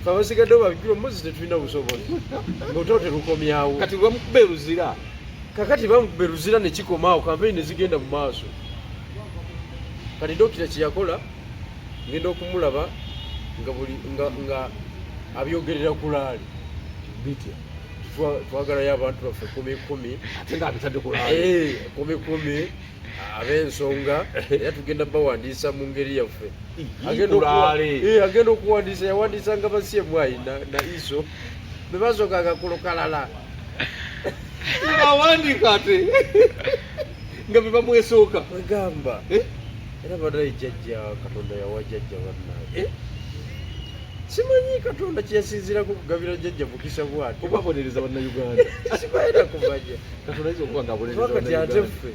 [SPEAKER 2] abasigaddewo babigirwa mozi tetulina busobozi ngaotote lukomyawo
[SPEAKER 1] kati bamukuba eruzira
[SPEAKER 2] kakati bamukuba eruzira nekikomaawo kampeni nezigenda mu maaso kati dokita kyeyakola ngenda okumulaba nga abyogerera ku laali bitya twagalayo abantu baffe 10
[SPEAKER 1] ate nga abitadde ku laali
[SPEAKER 2] 10 ab'ensonga era tugenda bawandiisa mu ngeri yaffe agenda okuwandiisa yawandiisa nga basiemwayi na iso bebasooka agakulukalala
[SPEAKER 1] awandika ate nga bebamwesooka
[SPEAKER 2] egamba era banaye jjajja katonda yawa jjajja bannaye simanyi katonda kyeyasinzirako okugabira jjajja mukisa bwati
[SPEAKER 1] oba abonereza bannayuganda
[SPEAKER 2] sibaera kumanya
[SPEAKER 1] katonda ayinza okuba nga abonereza
[SPEAKER 2] kati ate ffe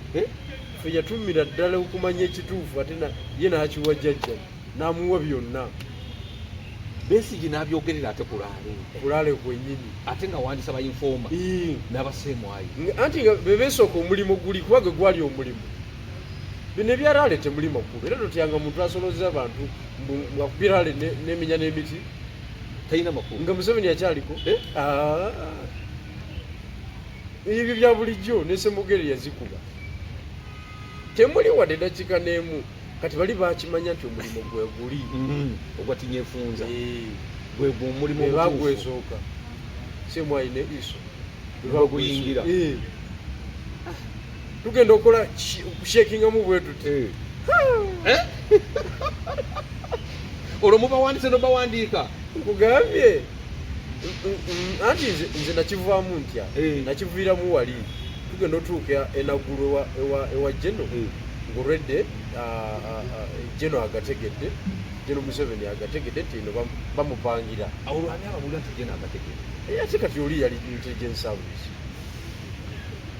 [SPEAKER 2] yatumira ddala okumanya ekituufu ate ye n'akiwa jjajja n'amuwa byonna
[SPEAKER 1] Besigye n'abyogerera ate
[SPEAKER 2] kulaale kwennyini
[SPEAKER 1] ate nga wandisa bayinfooma n'abaseemwayi
[SPEAKER 2] anti nga bebesooka omulimu guli kuba gwe gwali omulimu bino ebyalaale temuli makulu era totyanga muntu asolozza abantu ngakubiraale n'emenya n'emiti
[SPEAKER 1] talina makulu
[SPEAKER 2] nga Museveni akyaliko ebyo bya bulijjo n'esemugeri yazikuba temuli wadde eddakiika n'emu kati bali bakimanya nti omulimu gwe guli
[SPEAKER 1] ogwatinyefunza gwe omulimu
[SPEAKER 2] bagwesooka semwayi ne iso
[SPEAKER 1] baguyingira
[SPEAKER 2] tugenda okukola kushekingamu bwe tuti
[SPEAKER 1] olwo mubawandise nobawandiika
[SPEAKER 2] nkugambye anti nze nakivaamu ntya nakiviiramu wali tugenda otuuka enagulu ewa geno ngolwedde geno agategedde geno Museveni agategedde nti ino bamupangira
[SPEAKER 1] olwani ababulira nti geno agategedde
[SPEAKER 2] ate kati oli yali intelligence service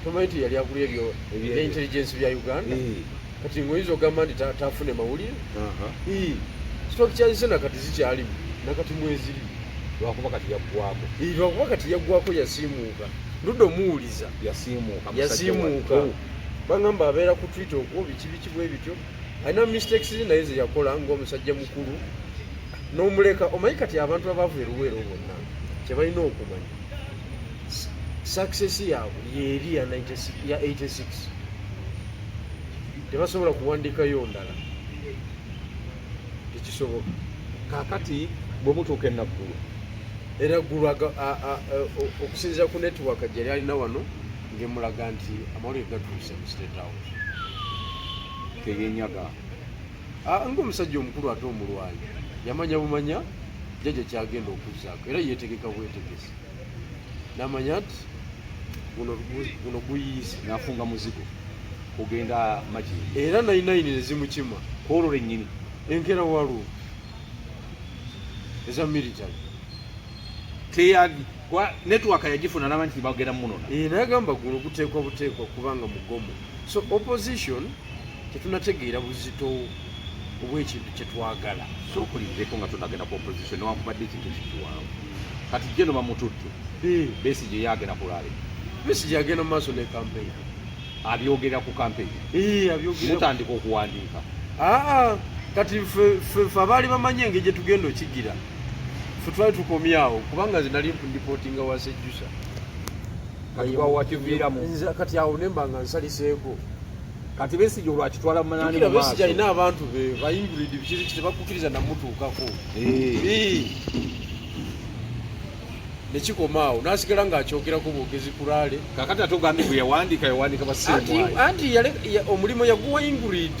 [SPEAKER 2] tomanyi nti yali akulira ebyo intelligence bya Uganda kati ngoyinza ogamba nti tafune mawulire stock charges nakati zikyalimu nakati mweziri
[SPEAKER 1] lwakuba kati
[SPEAKER 2] yaggwako yasiimuuka ndudde omuwuliza yasiimuuka bangamba abeera ku Twitter okwo biki bwe bityo alina mistakes naye ze yakola ng'omusajja mukulu n'omuleka omanyi kati abantu abaavu eruweero bonna kye balina okumanya success yaabwe yeeri ya 86 tebasobola kuwandiikayo ndala tekisoboka
[SPEAKER 1] kaakati bwe mutuuka enaggulu
[SPEAKER 2] era ggulu okusinziira ku network gyali alina wano ngemulaga nti amawulire gatuuse mu State House
[SPEAKER 1] teyenyaga
[SPEAKER 2] ng'omusajja omukulu ate omulwanyi yamanya bumanya jjajja kyagenda okuzzaako era yeetegeka bwetegesi n'amanya nti guno guyiise
[SPEAKER 1] n'afunga muzigo kugenda majini
[SPEAKER 2] era 99 ne zimukima
[SPEAKER 1] kwololo ennyini
[SPEAKER 2] enkera waliwo eza military
[SPEAKER 1] network yagifuna n'abantu nti bagenda munona
[SPEAKER 2] naye agamba guno guteekwa buteekwa kubanga mugomo so opposition tetunategeera buzito obw'ekintu kyetwagala
[SPEAKER 1] so okulinzeko nga tunagenda ku opposition newankubadde ekintu ekikiwanvu kati geno bamututtu Besigye yagenda kulale
[SPEAKER 2] Besigye agenda mu maaso ne campaign
[SPEAKER 1] abyogerera ku campaign mutandika okuwandiika
[SPEAKER 2] kati ffe abaali bamanye engeri gye tugenda okigira ffe twali tukomyawo kubanga nze nali ndipootinga wasejjusa kati awo nemba nga nsaliseeko
[SPEAKER 1] kati Besigye olwakitwala mu manaani mu maaso
[SPEAKER 2] Besigye alina abantu be ba Ingrid bikiri tebakukkiriza namutuukako nekikomaawo n'asigala ng'akyogerako bwogezi kulaale
[SPEAKER 1] kakati ate ogambye bwe yawandiika baseemwayo
[SPEAKER 2] anti omulimu yaguwa Ingrid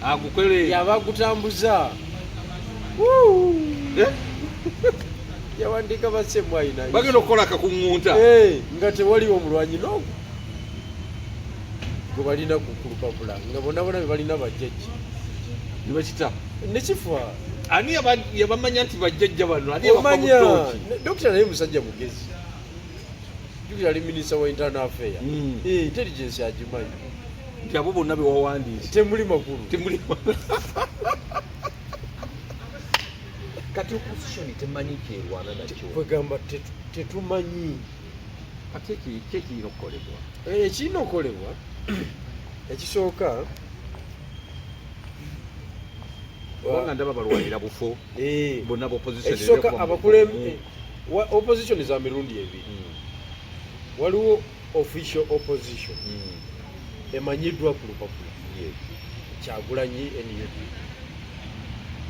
[SPEAKER 1] agukole
[SPEAKER 2] yaba agutambuza yawandiika baseemwayo naye
[SPEAKER 1] bagenda okukola akakuŋŋunta
[SPEAKER 2] nga tewaliwo omulwanyi n'ogwo gwe balina ku lupapula nga bonna be balina bajjajja
[SPEAKER 1] nebakita
[SPEAKER 2] nekifa
[SPEAKER 1] ani yabamanya nti bajjajja bano
[SPEAKER 2] omanya dokita naye musajja mugezi jukira ali minisita wa internal affair intelligence agimanyi
[SPEAKER 1] nti abo bonna bewawandiise
[SPEAKER 2] temuli makulu
[SPEAKER 1] kati opposition temanyi kyerwana nakyo
[SPEAKER 2] kwegamba tetumanyi
[SPEAKER 1] ate kyekirina okukolebwa
[SPEAKER 2] ekirina okukolebwa ekisooka
[SPEAKER 1] kubanga ndaba balwanira bufo bonna
[SPEAKER 2] ekisooka opposition za mirundi ebiri waliwo official opposition emanyiddwa ku lupapula Kyagulanyi NUP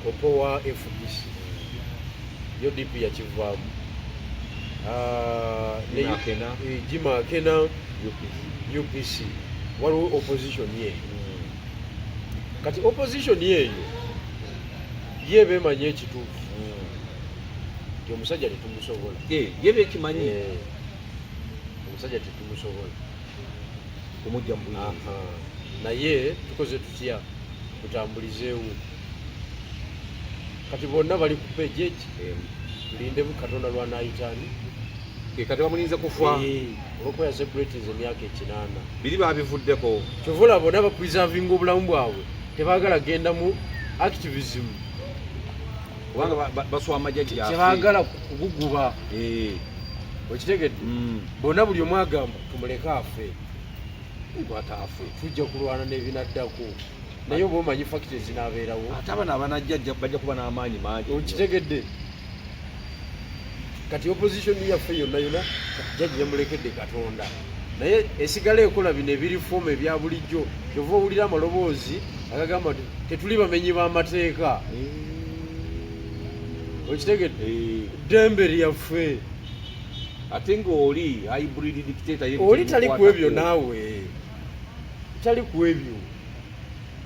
[SPEAKER 2] Opowa FDC UDP yakivaamu Jima Akena UPC waliwo opposition yeeyo kati opposition yeeyo ye bemanyi ekituufu nti omusajja tetumusobola
[SPEAKER 1] ye bekimanyi
[SPEAKER 2] omusajja tetumusobola
[SPEAKER 1] kumujja mu
[SPEAKER 2] naye tukoze tutya tutambulizeewo kati bonna bali ku page eki tulinde Katonda lwanaayitaani
[SPEAKER 1] kati bamulinze kufa
[SPEAKER 2] olwokuba ya celebrities emyaka 8
[SPEAKER 1] biri babivuddeko
[SPEAKER 2] kyovula bonna bapreservinga obulamu bwabwe tebaagala genda mu activism
[SPEAKER 1] kubanga baswama jjajja
[SPEAKER 2] tebaagala kuguguba okitegedde bonna buli omu agamba tumuleke afe
[SPEAKER 1] ataafe
[SPEAKER 2] tujja kulwana n'ebinaddako naye oba omanyi factories zinaabeerawo
[SPEAKER 1] ate abana abanajjajja bajja kuba n'amaanyi mangi
[SPEAKER 2] okitegedde kati opposition yaffe yonna jjajja yamulekedde Katonda naye esigala ekola bino ebirifomu ebya bulijjo kyova owulira amaloboozi agagamba nti tetuli bamenyi b'amateeka okitegedde ddembe lyaffe
[SPEAKER 1] ate ng'oli hybrid dictator
[SPEAKER 2] oli tali ku ebyo naawe tali ku ebyo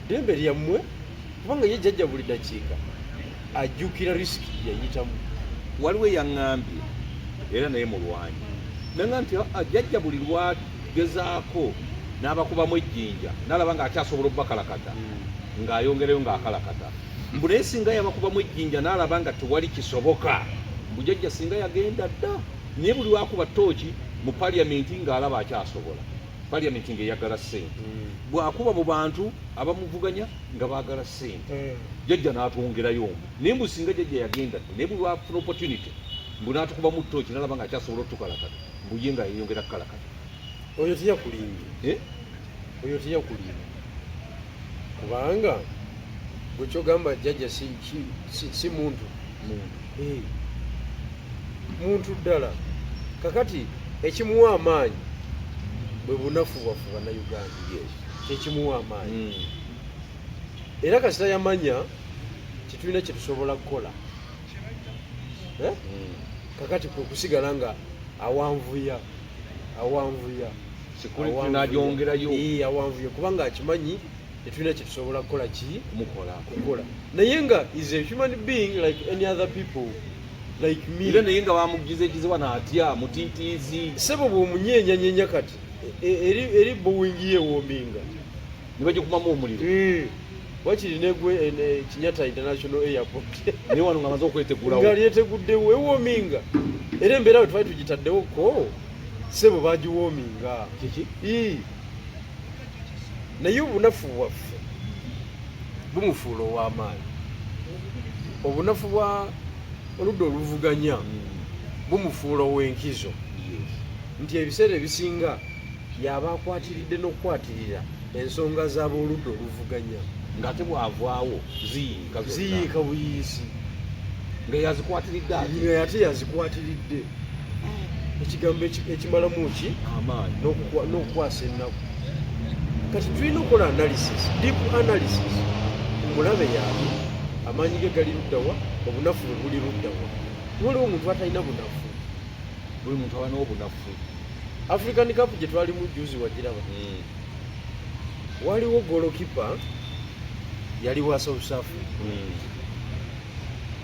[SPEAKER 2] ddembe lyammwe kubanga ye jjajja buli dakiika ajjukira risiki yayitamu.
[SPEAKER 1] Waliwo eyaŋŋambye era naye mu lwanyi nanga nti jjajja buli lwagezaako n'abakubamu ejjinja n'alaba ng'akyasobola obbakalakata ng'ayongerayo ng'akalakata mbu naye singa yabakubamu ejjinja n'alaba nga tewali kisoboka mbu jjajja singa yagenda dda naye buli lwakuba ttooki mu paliyamenti ng'alaba akyasobola paliyamenti ng'eyagala ssente bw'akuba mu bantu abamuvuganya nga baagala ssente jjajja n'atwongerayo omu naye mbu singa jjajja yagenda dda naye buli lwafuna opportunity mbu n'atukubamu ttooki n'alaba ng'akyasobola otukalakata mbu ye nga yeyongera kukalakata.
[SPEAKER 2] Oyo teyakulimbye. Oyo teyakulimbye kubanga bwe kyogamba jjajja si muntu muntu ddala. Kakati ekimuwa amaanyi bwe bunafu bwaffe bannayuganda kyekimuwa amaanyi era kasita yamanya kitulina kye tusobola kukola kakati kwe kusigala nga awanvuya awanvuya kubanga akimanyi tetulina kye tusobola kukola kukola naye nga is a human being like any other people like me.
[SPEAKER 1] Era naye nga bamugizegizebwa n'atya mutiitiizi
[SPEAKER 2] sebo bw'omunyenyanyenya kati eri Boeing yeewoominga
[SPEAKER 1] ne bagikumamu omuliro
[SPEAKER 2] wakiri negwe Kenyatta International Airport
[SPEAKER 1] naye wano nga amaze okwetegulawo
[SPEAKER 2] nga lyeteguddewo ewoominga era embeera we twali tugitaddewo ko sebo bagiwoominga naye obunafu bwaffe bumufuula ow'amaanyi. Obunafu bwa oludda oluvuganya bumufuula ow'enkizo nti ebiseera ebisinga yaba akwatiridde n'okukwatirira ensonga z'abooludda oluvuganya
[SPEAKER 1] ng'ate bw'avaawo
[SPEAKER 2] ziyiika buyiisi
[SPEAKER 1] nga yazikwatiridde
[SPEAKER 2] ate yazikwatiridde ekigambo ekimalamu ki
[SPEAKER 1] amaanyi
[SPEAKER 2] n'okukwasa ennaku. Kati tulina okukola analysis, deep analysis mulabe yaabwe amaanyi ge gali luddawa obunafu bwe buli luddawa. Waliwo omuntu atalina bunafu,
[SPEAKER 1] buli muntu abanawo obunafu.
[SPEAKER 2] African Cup gye twalimu juzi wagiraba waliwo golokipa yali wa South Africa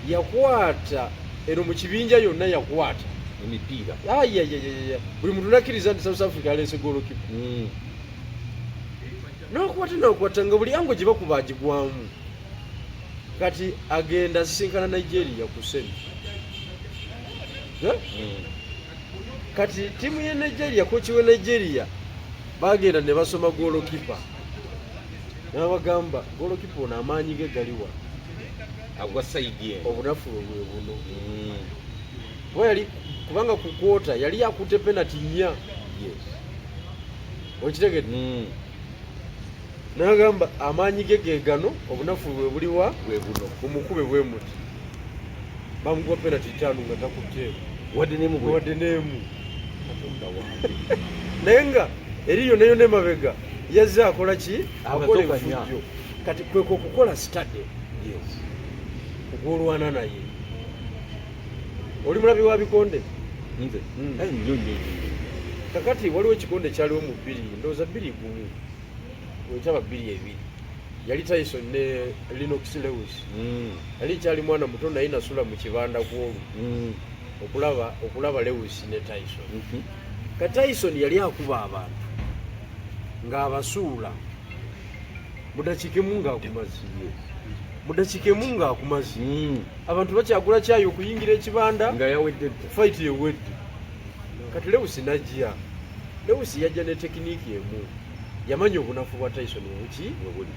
[SPEAKER 2] yakwata eno mu kibinja yonna yakwata
[SPEAKER 1] emipiira
[SPEAKER 2] buli muntu nakkiriza nti South Africa aleese golokipa n'okwata nga buli ango gye bakuba agigwamu. Kati agenda asisinkana Nigeria ku semi kati tiimu ye Nigeria kochi we Nigeria bagenda ne basoma golokipa n'abagamba golokipa ono amaanyi ge galiwa
[SPEAKER 1] agwa saidi
[SPEAKER 2] obunafu bwe buno bwe yali kubanga ku kwota yali yakute penalty nnya okitegedde n'agamba amaanyi ge gegano obunafu bwe buliwa
[SPEAKER 1] bwe buno
[SPEAKER 2] bumukube bwe muti bamukuba penalty 5 nga takutte
[SPEAKER 1] wadde
[SPEAKER 2] neemu naye nga eriyo nayo nemabega yazze akola ki akola efujjo. Kati kweko okukola study ogwolwana naye oli mulabi wa bikonde
[SPEAKER 1] nze
[SPEAKER 2] kakati waliwo ekikonde kyaliwo mu 2 ndowooza 2 gumu wekitaba 2 ebiri yali Tyson ne Lennox Lewis yali kyali mwana muto naye nasula mu kibanda kwolu okulaba Lewis ne Tyson. Ka Tyson yali akuba abantu ng'abasuula mudakiikemu ng'akumazi abantu bakyagula kyayi okuyingira ekibanda
[SPEAKER 1] nga yawedde
[SPEAKER 2] fight yewedde. Kati Lewis najja yajja ne tekiniiki emu yamanya obunafu bwa Tyson obuki bwebuli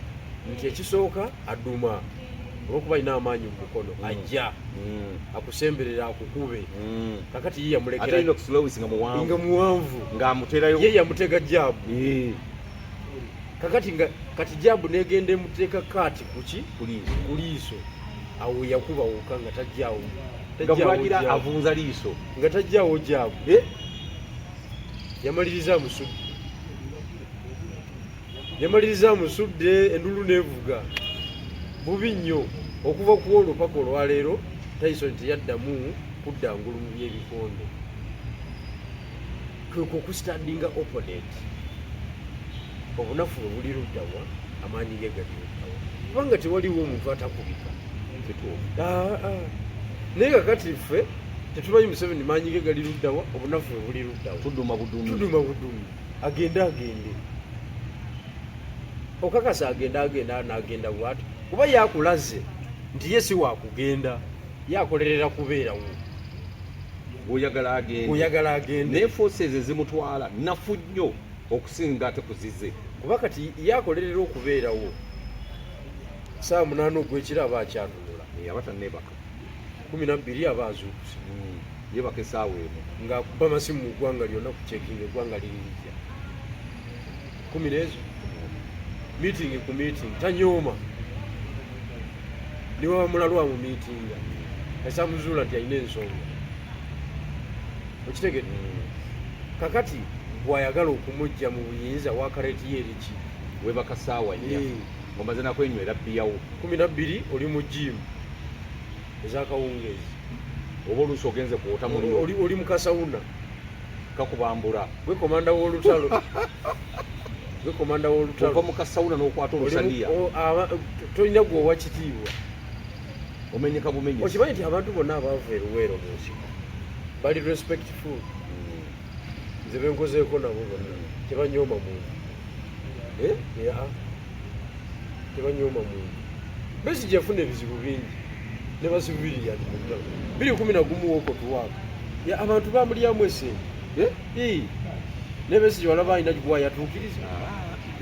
[SPEAKER 2] nti ekisooka aduma olwokuba alina amaanyi mu mukono ajja akusemberera akukube. Kakati ye yamulekera nga muwanvu ye yamutega jaabu kakati jaabu negenda emuteeka kaati kuki ku liiso awo yakuba wuka nga
[SPEAKER 1] avunza liiso
[SPEAKER 2] nga tajjaawo jaabu yamaliriza musudde endulu nevuga bubi nnyo. Okuva ku olwo paka olwaleero Tyson teyaddamu kudda ngulu mu by'ebikonde. Kweko okustandinga opponent obunafu bwe buli luddawa amaanyi ge gali luddawa kubanga tewaliwo omuntu atakubika naye kakati ffe tetumanyi Museveni maanyi ge gali luddawa obunafu buli luddawa
[SPEAKER 1] tuduma
[SPEAKER 2] budumi agende okakasa agenda n'agenda bwati kuba yakulaze nti ye si wakugenda yakolerera kubeerawo
[SPEAKER 1] oyagala agende naye forces ezimutwala nafu nnyo okusinga ate kuzize
[SPEAKER 2] kuba kati yakolerera okubeerawo saa 8 ogw'ekiro aba akyatunula
[SPEAKER 1] abatanebaka
[SPEAKER 2] 12 aba azuukusa
[SPEAKER 1] yebaka esaawa emu
[SPEAKER 2] ng'akuba amasimu mu ggwanga lyonna ku cekinga eggwanga lirijja 10 ezo meeting ku meeting tanyooma niwe wamulalwa mu meetinga esamuzuula nti alina ensonga okitegedde kakati bw'ayagala okumujja mu buyinza wakareti yeriki
[SPEAKER 1] webaka saawa nnya omaze nakwenywera bbiyawo
[SPEAKER 2] 12 oli mu jimu ezakawungeezi
[SPEAKER 1] oba oluusi ogenze kwota muliro
[SPEAKER 2] oli mu kasawuna
[SPEAKER 1] kakubambula
[SPEAKER 2] gwe komanda w'olutalo
[SPEAKER 1] ova mu kasawuna n'okwata olusaniya
[SPEAKER 2] tolina gweowa kitiibwa
[SPEAKER 1] omenyeka bumenyezi
[SPEAKER 2] okimanyi nti abantu bonna abaava eruweero mu nsi bali respectful nze benkozeeko nabo bonna tebanyooma muntu tebanyooma muntu besi gyefuna ebizibu bingi ne basiviriya 211 wokotuwaaka abantu bamulyamu esente ne besi gyewalaba alina gwayatuukiriza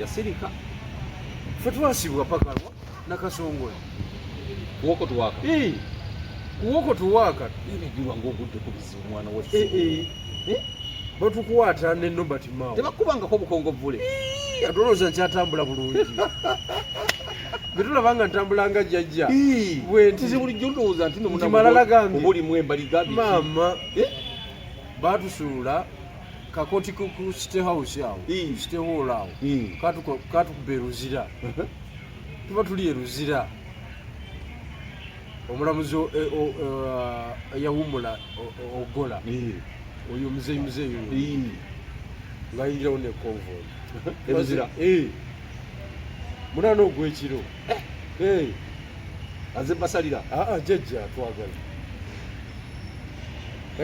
[SPEAKER 1] yasirika
[SPEAKER 2] ffe twasibwa pakalwa nakasongola
[SPEAKER 1] kuwokotuwaaka
[SPEAKER 2] kuwokotuwaaka
[SPEAKER 1] Bigirwa ng'ogudde ku bizibu mwana wa
[SPEAKER 2] batukuwaata ne Nobert Mao
[SPEAKER 1] tebakubangako bukongovvule
[SPEAKER 2] atolooza nkyatambula bulungi betulaba nga ntambulanga jjajja
[SPEAKER 1] bwentizi bulijjo ndowooza nti
[SPEAKER 2] malala gambi
[SPEAKER 1] obulimu embali gabi
[SPEAKER 2] maama batusuula kakoti ku State House awo State Hall awo katukuba eruzira tuba tuli eruzira omulamuzi eyawumula ogola oyo muzeeyi ng'ayingirawo ne convoy
[SPEAKER 1] eruzira
[SPEAKER 2] munana ogw'ekiro
[SPEAKER 1] aze basalira
[SPEAKER 2] jjajja twagala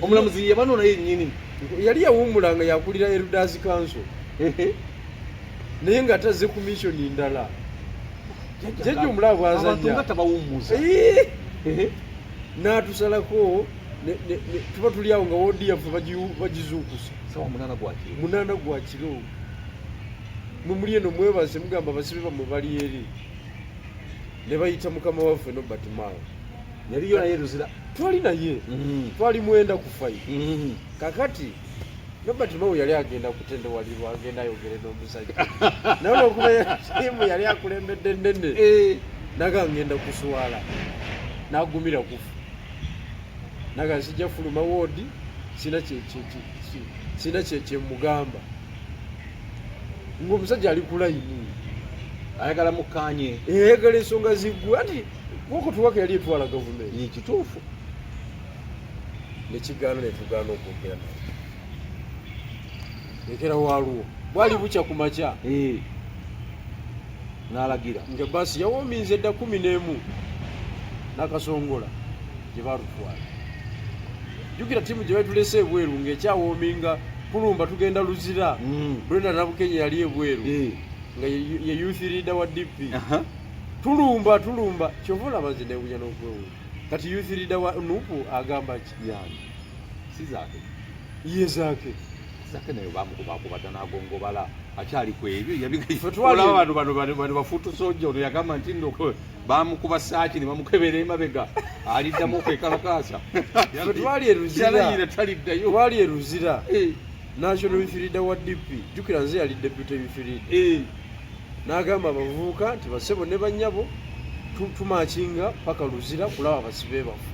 [SPEAKER 1] omulamuzi yabano naye nnyini
[SPEAKER 2] yali yawumula nga yakulira Elders Council naye nga tazze komishoni ndala jjajja omulaba bwazanya n'atusalako tuba tuli awo nga woodi yaffe bagizuukusa munana gwa kiro mumuli eno mwebase mugamba abasibe bammwe bali eri ne bayita mukama waffe Nobert Mao
[SPEAKER 1] yaliyo naye ruzira
[SPEAKER 2] twali naye twali mwenda kufayi kakati Nobert Mao yali agenda kutendewalirwa agenda ayogere n'omusajja naye olwokuba simu yali akulembedde nnene naga ngenda kuswala n'agumira kufa naga sijja fuluma woodi sina kyemugamba ng'omusajja ali ku layini
[SPEAKER 1] ayagala mukkanye
[SPEAKER 2] eyagala ensonga ziggwe anti wokotuwaka yali etwala gavumenti
[SPEAKER 1] ekituufu
[SPEAKER 2] nekigaana netugaana okwogera naye lekera waliwo bwali bukya ku makya
[SPEAKER 1] n'alagira
[SPEAKER 2] nga baasi yawoominza edda 11 n'akasongola gye balutwala jjukira ttiimu gye batulese ebweru ng'ekyawoominga kulumba tugenda luzira Brenda Nabukenya yali ebweru nga ye youth leader wa DP tulumba kyova olaba nze newunya n'okwewunya kati youth leader wa Nupu agamba ki
[SPEAKER 1] si zaake
[SPEAKER 2] ye zaake
[SPEAKER 1] nayo bamukubakubata n'agongobala akyali ku ebyo yabigolaba bano bafutusojja ono yagamba nti bamukuba saaki ne bamukebera emabega aliddamu okwekalakaasa
[SPEAKER 2] twali eruzira national youth leader wa DP jjukira nze yali deputy youth leader n'agamba abavubuka nti basebo ne bannyabo tumakinga paka luzira kulaba basibe bafu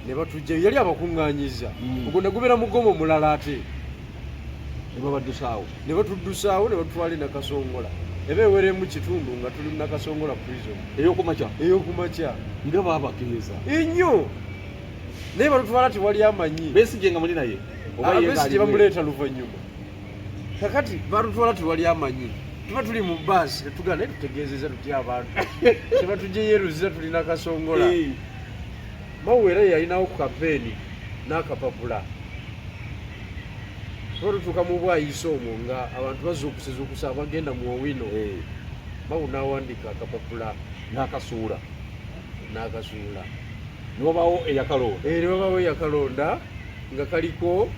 [SPEAKER 2] ne batujja yali abakuŋŋaanyiza ogwo ne gubeera mugomo mulala ate ne batudusaawo ne batutwala nakasongola eba eweremu kitundu nga tuli nakasongola prison eyokumakya
[SPEAKER 1] nga babageeza
[SPEAKER 2] ennyo naye batutwala tewali amanyi
[SPEAKER 1] Besigye nga muli naye
[SPEAKER 2] Besigye bamuleeta luvannyuma kakati batutwala tewali amanyi tuba tuli mu bbaasi netugana naye tutegeezeza tutya abantu teba tujeyeruziza tulina Kasongola Mawu era yalinawo ku kampeeni n'akapapula tuba tutuuka mu bwayisa omwo nga abantu bazuukusizuukusa abagenda mu Owino Mawu n'awandiika akapapula
[SPEAKER 1] n'akasuula
[SPEAKER 2] niwabaawo eyakalonda nga kaliko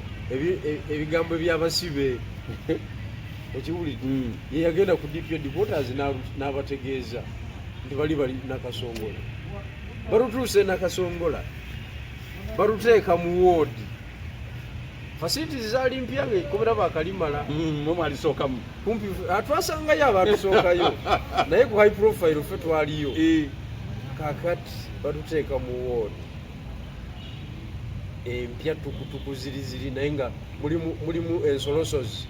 [SPEAKER 2] ebigambo by'abasibe ekiwulire ye yagenda ku DP headquarters n'abategeeza nti bali Nakasongola balutuuse Nakasongola baluteeka mu woodi facilities zaali mpya ng'ekkomera baakalimala
[SPEAKER 1] mwalisookamu
[SPEAKER 2] kumpi twasangayo abaatusookayo naye ku high profile ffe twaliyo kakati batuteeka mu woodi empya tukutuku ziri naye nga mulimu ensolosozi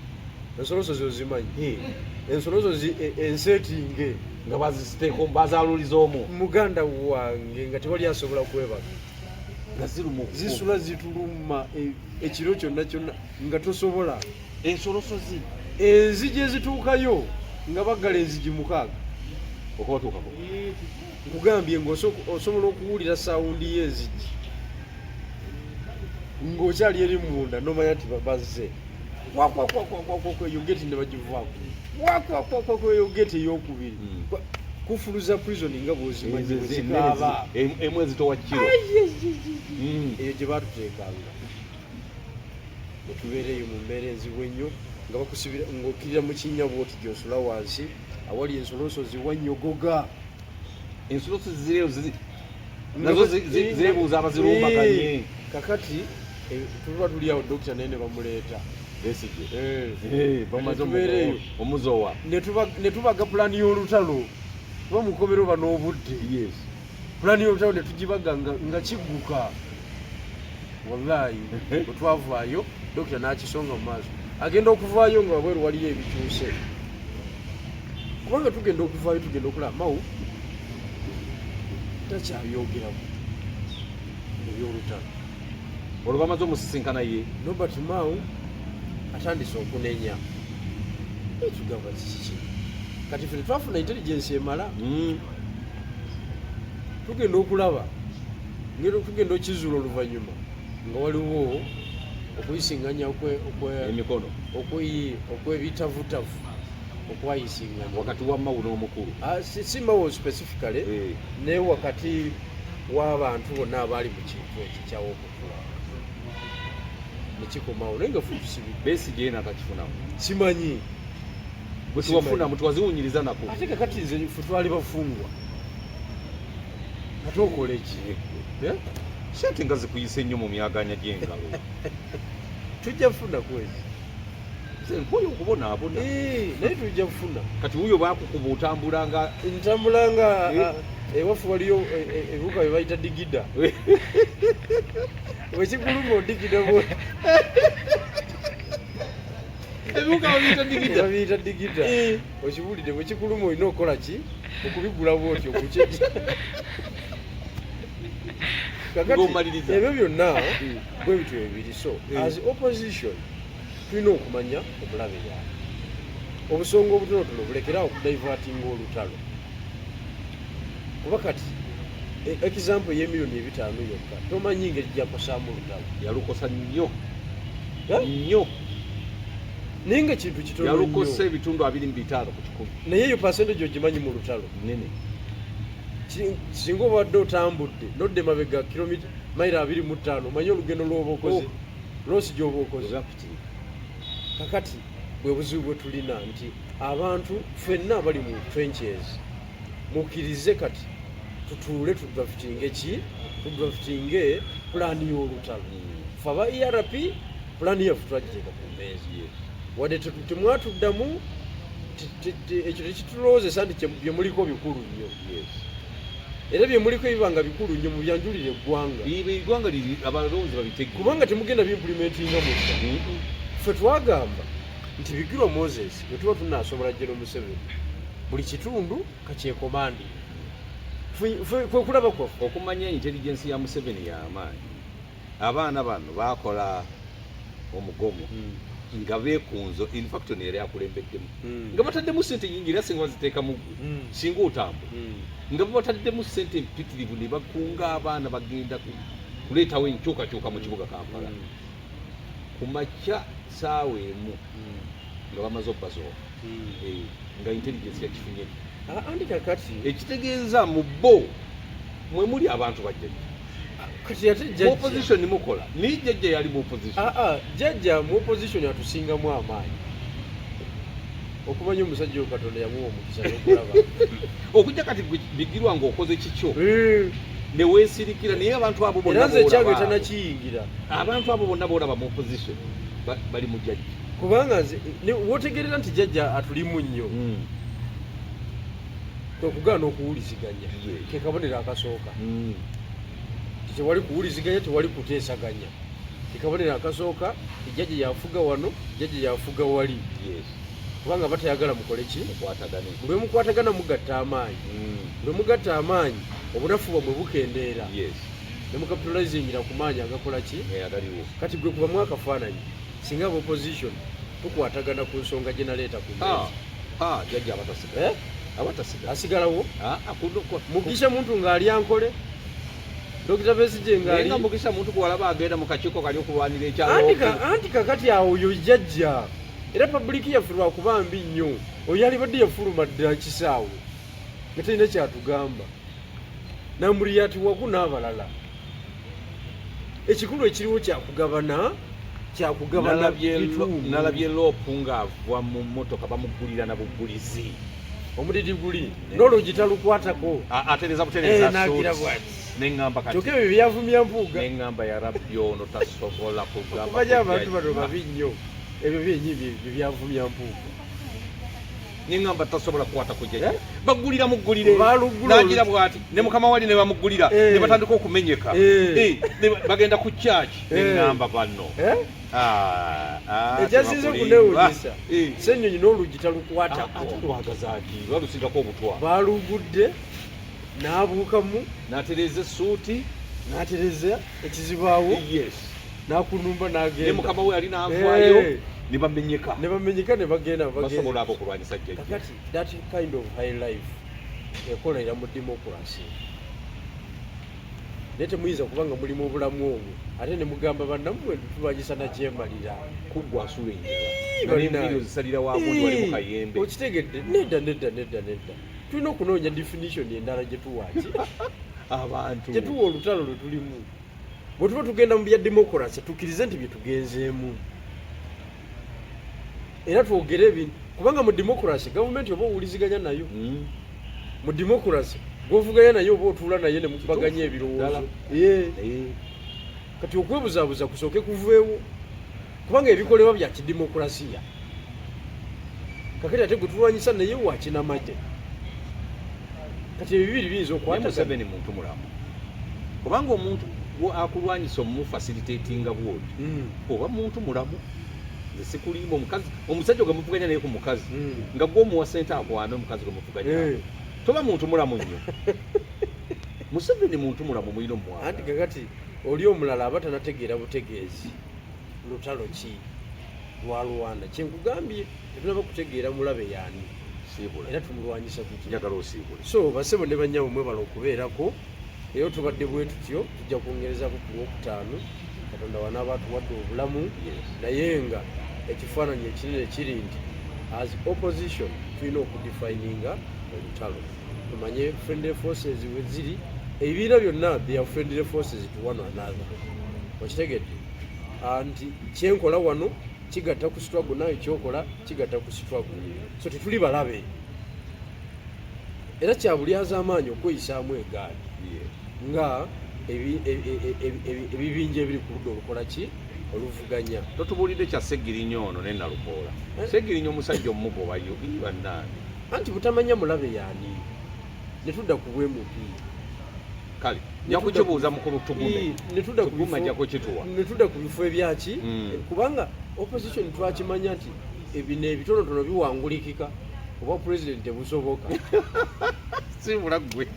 [SPEAKER 2] ozimanyi ensolosozi ensetinge
[SPEAKER 1] nga bazisiteeko bazaaluliza omwo
[SPEAKER 2] muganda wange nga tewali asobola kwebaka
[SPEAKER 1] nga
[SPEAKER 2] zisula zituluma ekiro kyonna nga tosobola
[SPEAKER 1] ensolosozi
[SPEAKER 2] enzigi ezituukayo nga baggala enzigi 6
[SPEAKER 1] okubatuukako
[SPEAKER 2] nkugambye ng'osobola okuwulira sawundi y'enzigi ng'okyali eri munda nomanya nti bazze eyo geti ne bagivaako eyo geti ey'okubiri kufuluza prison nga bw'ozimanyi bwezikaaba
[SPEAKER 1] emwezi towa kiro
[SPEAKER 2] eyo gye baatuteekanga netubeera eyo mu mbeera enzibu ennyo nga bakusibira ng'okkirira mu kinnya bwoti gy'osula wansi awali ensolosozi wannyogoga
[SPEAKER 1] ensolosozi nazo zeebuuza abazirumbaganye
[SPEAKER 2] kakati tuba tuli awo dokita naye ne bamuleeta
[SPEAKER 1] bamaze omuzowa
[SPEAKER 2] ne tubaga pulaani y'olutalo tuba mukomero oba n'obudde pulaani y'olutalo ne tugibaga nga kigguka wallahi bwe twavaayo dokita n'akisonga mu maaso agenda okuvaayo nga wabweru waliyo ebikyuse kubanga tugenda okuvaayo tugenda okulaba Mawu takyabyogerako ebyolutalo
[SPEAKER 1] olwo bamaze omusisinkana ye
[SPEAKER 2] Robert Mawu atandise okunenya ekigamba kiki kati ffe twafuna intelligence emala tugenda okulaba tugenda okizuula oluvannyuma nga waliwo okuyisinganya
[SPEAKER 1] emikono
[SPEAKER 2] okwebitavutavu okwayisinganya
[SPEAKER 1] wakati wa Mawu n'omukulu
[SPEAKER 2] si Mawu specifically naye wakati w'abantu bonna abaali mu kintu ekikyawo okukula nekikomawo naye nga futusibidde
[SPEAKER 1] Besigye yena atakifunamu
[SPEAKER 2] simanyi
[SPEAKER 1] bwe tuwafunamu twaziwunyiriza nako
[SPEAKER 2] ate kakati nze ffe twali bafungwa ate okola eki
[SPEAKER 1] sente nga zikuyise nnyo mu myaganya gy'engalo
[SPEAKER 2] tujja kufuna kwezi
[SPEAKER 1] nkwoyo okubonaabona
[SPEAKER 2] naye tujja kufuna
[SPEAKER 1] kati wuyo bakukuba
[SPEAKER 2] ntambula nga ewaffe waliyo ebibuga bye bayita digida wekikuluma odigida babiyita digida okiwulidde bwekikuluma olina okukola ki okubigula bwotyo kukyeki kakati ebyo byonna bwe bityo bibiri so as opposition tulina okumanya omulabe yaabwe obusonga obutonotono bulekerawo okudivatinga olutalo kuba kati example y'emiliyoni 5 yokka tomanyi ngeri gyakosaamu olutalo
[SPEAKER 1] yalukosa nnyo
[SPEAKER 2] naye nga kintu kitono
[SPEAKER 1] yalukosa ebitundu 25 ku kikumi
[SPEAKER 2] naye eyo percentage ogimanyi mu lutalo
[SPEAKER 1] nene
[SPEAKER 2] singa obadde otambudde nodde mabega kilomita mayiro 25 omanyi olugendo lw'oba okoze loosi gy'oba okoze kakati bwe buzibu bwe tulina nti abantu ffenna abali mu trenches mukkirize kati tutuule tudraftinge pulaani y'olutalo fe aba ERP pulaani yaffe twagiteeka ku mmeezi wadde temwatuddamu ekyo tekitulowoozesa nti byemuliko bikulu nnyo era byemuliko ebibanga bikulu nnyo mubyanjulire eggwanga
[SPEAKER 1] liri abalowoozi babitege
[SPEAKER 2] kubanga temugenda bimplementinga mutta ffe twagamba nti Bigirwa Moses bwe tuba tunaasobola General Museveni buli kitundu kakyekomandi fwe kulaba kwaffe
[SPEAKER 1] okumanya intelligence ya Museveni y'amaanyi abaana bano baakola omugomo nga beekunzo in fact ono yali akulembeddemu nga bataddemu ssente nyingi era singa baziteeka mu singa otambula nga bataddemu ssente mpitirivu ne bakunga abaana bagenda kuleetawo enkyukakyuka mu kibuga Kampala ku makya ssaawa emu nga bamaze obbazooka nga intelligence yakifunye
[SPEAKER 2] andi kakati
[SPEAKER 1] ekitegeeza mu bo mwe muli abantu bajjajja
[SPEAKER 2] kati ate jjajja
[SPEAKER 1] opposition mukola ni jjajja yali mu opposition
[SPEAKER 2] jjajja mu opposition atusingamu amaanyi okumanya omusajja Katonda yamuwa omukisa n'okulaba
[SPEAKER 1] okujja kati Bigirwa ng'okoze kikyo ne weesirikira naye abantu abo bonna
[SPEAKER 2] era nze ekyange tanakiyingira
[SPEAKER 1] abantu abo bonna boolaba mu opposition bali mu jjajja
[SPEAKER 2] kubanga wotegerera nti jjajja atulimu nnyo okugaana okuwuliziganya ke kabonero akasooka tewali kuwuliziganya tewali kuteesaganya ke kabonero akasooka jjajja yafuga wano jjajja yafuga wali kubanga batayagala mukole ki bwe mukwatagana mugatta amaanyi bwe mugatta amaanyi obunafu bwamwe bukendeera ne mukapitalizingira ku maanyi agakola ki kati gwe kuba mwakafaananyi singa aba opposition tukwatagana ku nsonga generata ku mmeeza
[SPEAKER 1] jjajja abatasiga
[SPEAKER 2] asigalawo mugisha muntu ng'ali ankole Dr. Besigye ng'ali
[SPEAKER 1] mugisha muntu kuwalaba agenda mu kakiiko kali okulwanira ekyalo
[SPEAKER 2] anti kakati awo oyo jjajja era publiki yaffe lwakuba mbi nnyo oyo alibadde yafuluma ddala kisaawe nga talina kyatugamba namuliyati waku n'abalala ekikulu ekiriwo kyakugabana
[SPEAKER 1] nalabye loopu ng'ava mu mmotoka bamugulira na bugulizi
[SPEAKER 2] omudidi guli n'oluggi talukwatako
[SPEAKER 1] atereza butereza
[SPEAKER 2] nagira bwati
[SPEAKER 1] neŋŋamba kati
[SPEAKER 2] kyokka ebyo byavumya mpuuga
[SPEAKER 1] neŋŋamba ya rabbi ono tasobola kugamba
[SPEAKER 2] kumanya abantu bano babi nnyo ebyo byenyi byavumya mpuuga
[SPEAKER 1] neŋŋamba tasobola kukwata kujja bagulira muggulire nagira bwati ne mukama wali ne bamugulira ne batandika okumenyeka bagenda ku kyaki neŋŋamba banno
[SPEAKER 2] ejasinze okunewunyisa ssennyonyi n'oluggi talukwatako
[SPEAKER 1] lwagazaaki lwalusingako obutwa
[SPEAKER 2] balugudde n'abuukamu
[SPEAKER 1] n'atereza essuuti
[SPEAKER 2] n'atereza ekizibaawo n'akunumba n'agenda
[SPEAKER 1] ne mukama we yali n'avaayo ne bamenyeka
[SPEAKER 2] ne bagenda
[SPEAKER 1] basobola abo okulwanyisa jjajja
[SPEAKER 2] kakati that kind of high life ekolera mu democracy naye temuyinza kubanga mulimu obulamu obwo ate ne mugamba bannammwe tulwanyisa nakyemalira
[SPEAKER 1] kuggwa asula enjala ozisalira wamundi wali mu kayembe
[SPEAKER 2] okitegedde nedda tulina okunoonya definition endala gyetuwaki
[SPEAKER 1] abantu
[SPEAKER 2] gyetuwa olutalo lwe tulimu bwe tuba tugenda mu bya democracy tukkirize nti bye tugenzeemu era twogere ebintu kubanga mu democracy gavumenti oba owuliziganya nayo mu democracy gwovuganya naye oba otuula naye ne mukubaganya ebirowoozo kati okwebuzaabuza kusooke kuveewo kubanga ebikolebwa bya kidemokrasiya kakati ate gwe tulwanyisa naye wakinamagye kati ebibiri biyinza
[SPEAKER 1] Museveni muntu mulamu kubanga omuntu akulwanyisa omufacilitatinga bwoti oba muntu mulamu nze sikulimba omukazi omusajja gwe muvuganya naye ku mukazi nga gwe omuwa sente akwana omukazi gwe muvuganya toba muntu mulamu nnyo Museveni muntu mulamu mulina omwana
[SPEAKER 2] anti kakati oli omulala aba tanategeera butegeezi lutalo ki lwalwana kyenkugambye tetunaba kutegeera mulabe yaani era tumulwanyisa
[SPEAKER 1] njagala osiibule
[SPEAKER 2] so basebo ne bannyamu mwebala okubeerako era tubadde bwe tutyo tujja kwongerezako ku lwokutaano katonda wanaaba atuwadde obulamu naye nga ekifaananyi ekinene kiri nti as opposition tulina okudefininga olutalo tumanye friendly forces we ziri ebibiina byonna they are friendly forces to one another okitegedde anti kyenkola wano kigatta ku struggle nayo kyokola kigatta ku struggle so tetuli balabe era kyabulyaza amaanyi okweyisaamu egaali nga ebibinja ebiri ku ludda olukola ki oluvuganya
[SPEAKER 1] totubuulidde kya Segirinyo ono ne Nalukoola Segirinyo omusajja omugobayo bannaani
[SPEAKER 2] anti butamanya mulabe yaani ne tudda ku bwemupi
[SPEAKER 1] kale nja kukibuuza mukulu tugume ajja kukituwa
[SPEAKER 2] ne tudda ku bifo ebyaki kubanga opposition twakimanya nti ebino ebitonotono biwangulikika oba president tebusoboka
[SPEAKER 1] sibula ggwe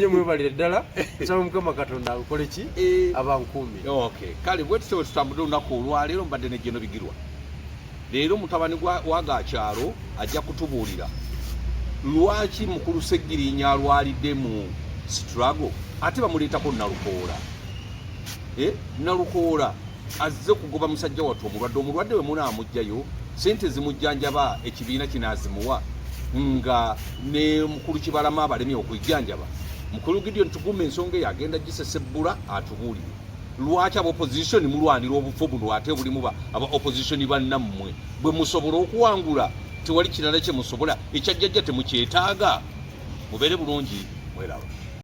[SPEAKER 2] mwebalire ddala nsaba Mukama Katonda akole ki abankuumi.
[SPEAKER 1] Okay, kale bwe tutyo tutambudde olunaku olwaleero mbadde ne Jeno Bigirwa. Leero mutabani wa Gakyalo ajja kutubuulira lwaki mukulu Ssegirinya alwalidde mu struggle ate bamuleetako Nalukoola. Nalukoola azze kugoba musajja wattu omulwadde we munaamugjayo sente zimujjanjaba ekibiina kinaazimuwa nga ne mukulu Kibalama abalemye okujjanjaba. Mukulu Gideon Tuguma ensonga yagenda gisesebbula atubuulire lwaki aba opposition mulwanira obufu buno ate bulimu aba opposition bannammwe bwe musobola okuwangula tewali kirala kye musobola ekyajjajja temukyetaaga. Mubeere bulungi mweraba.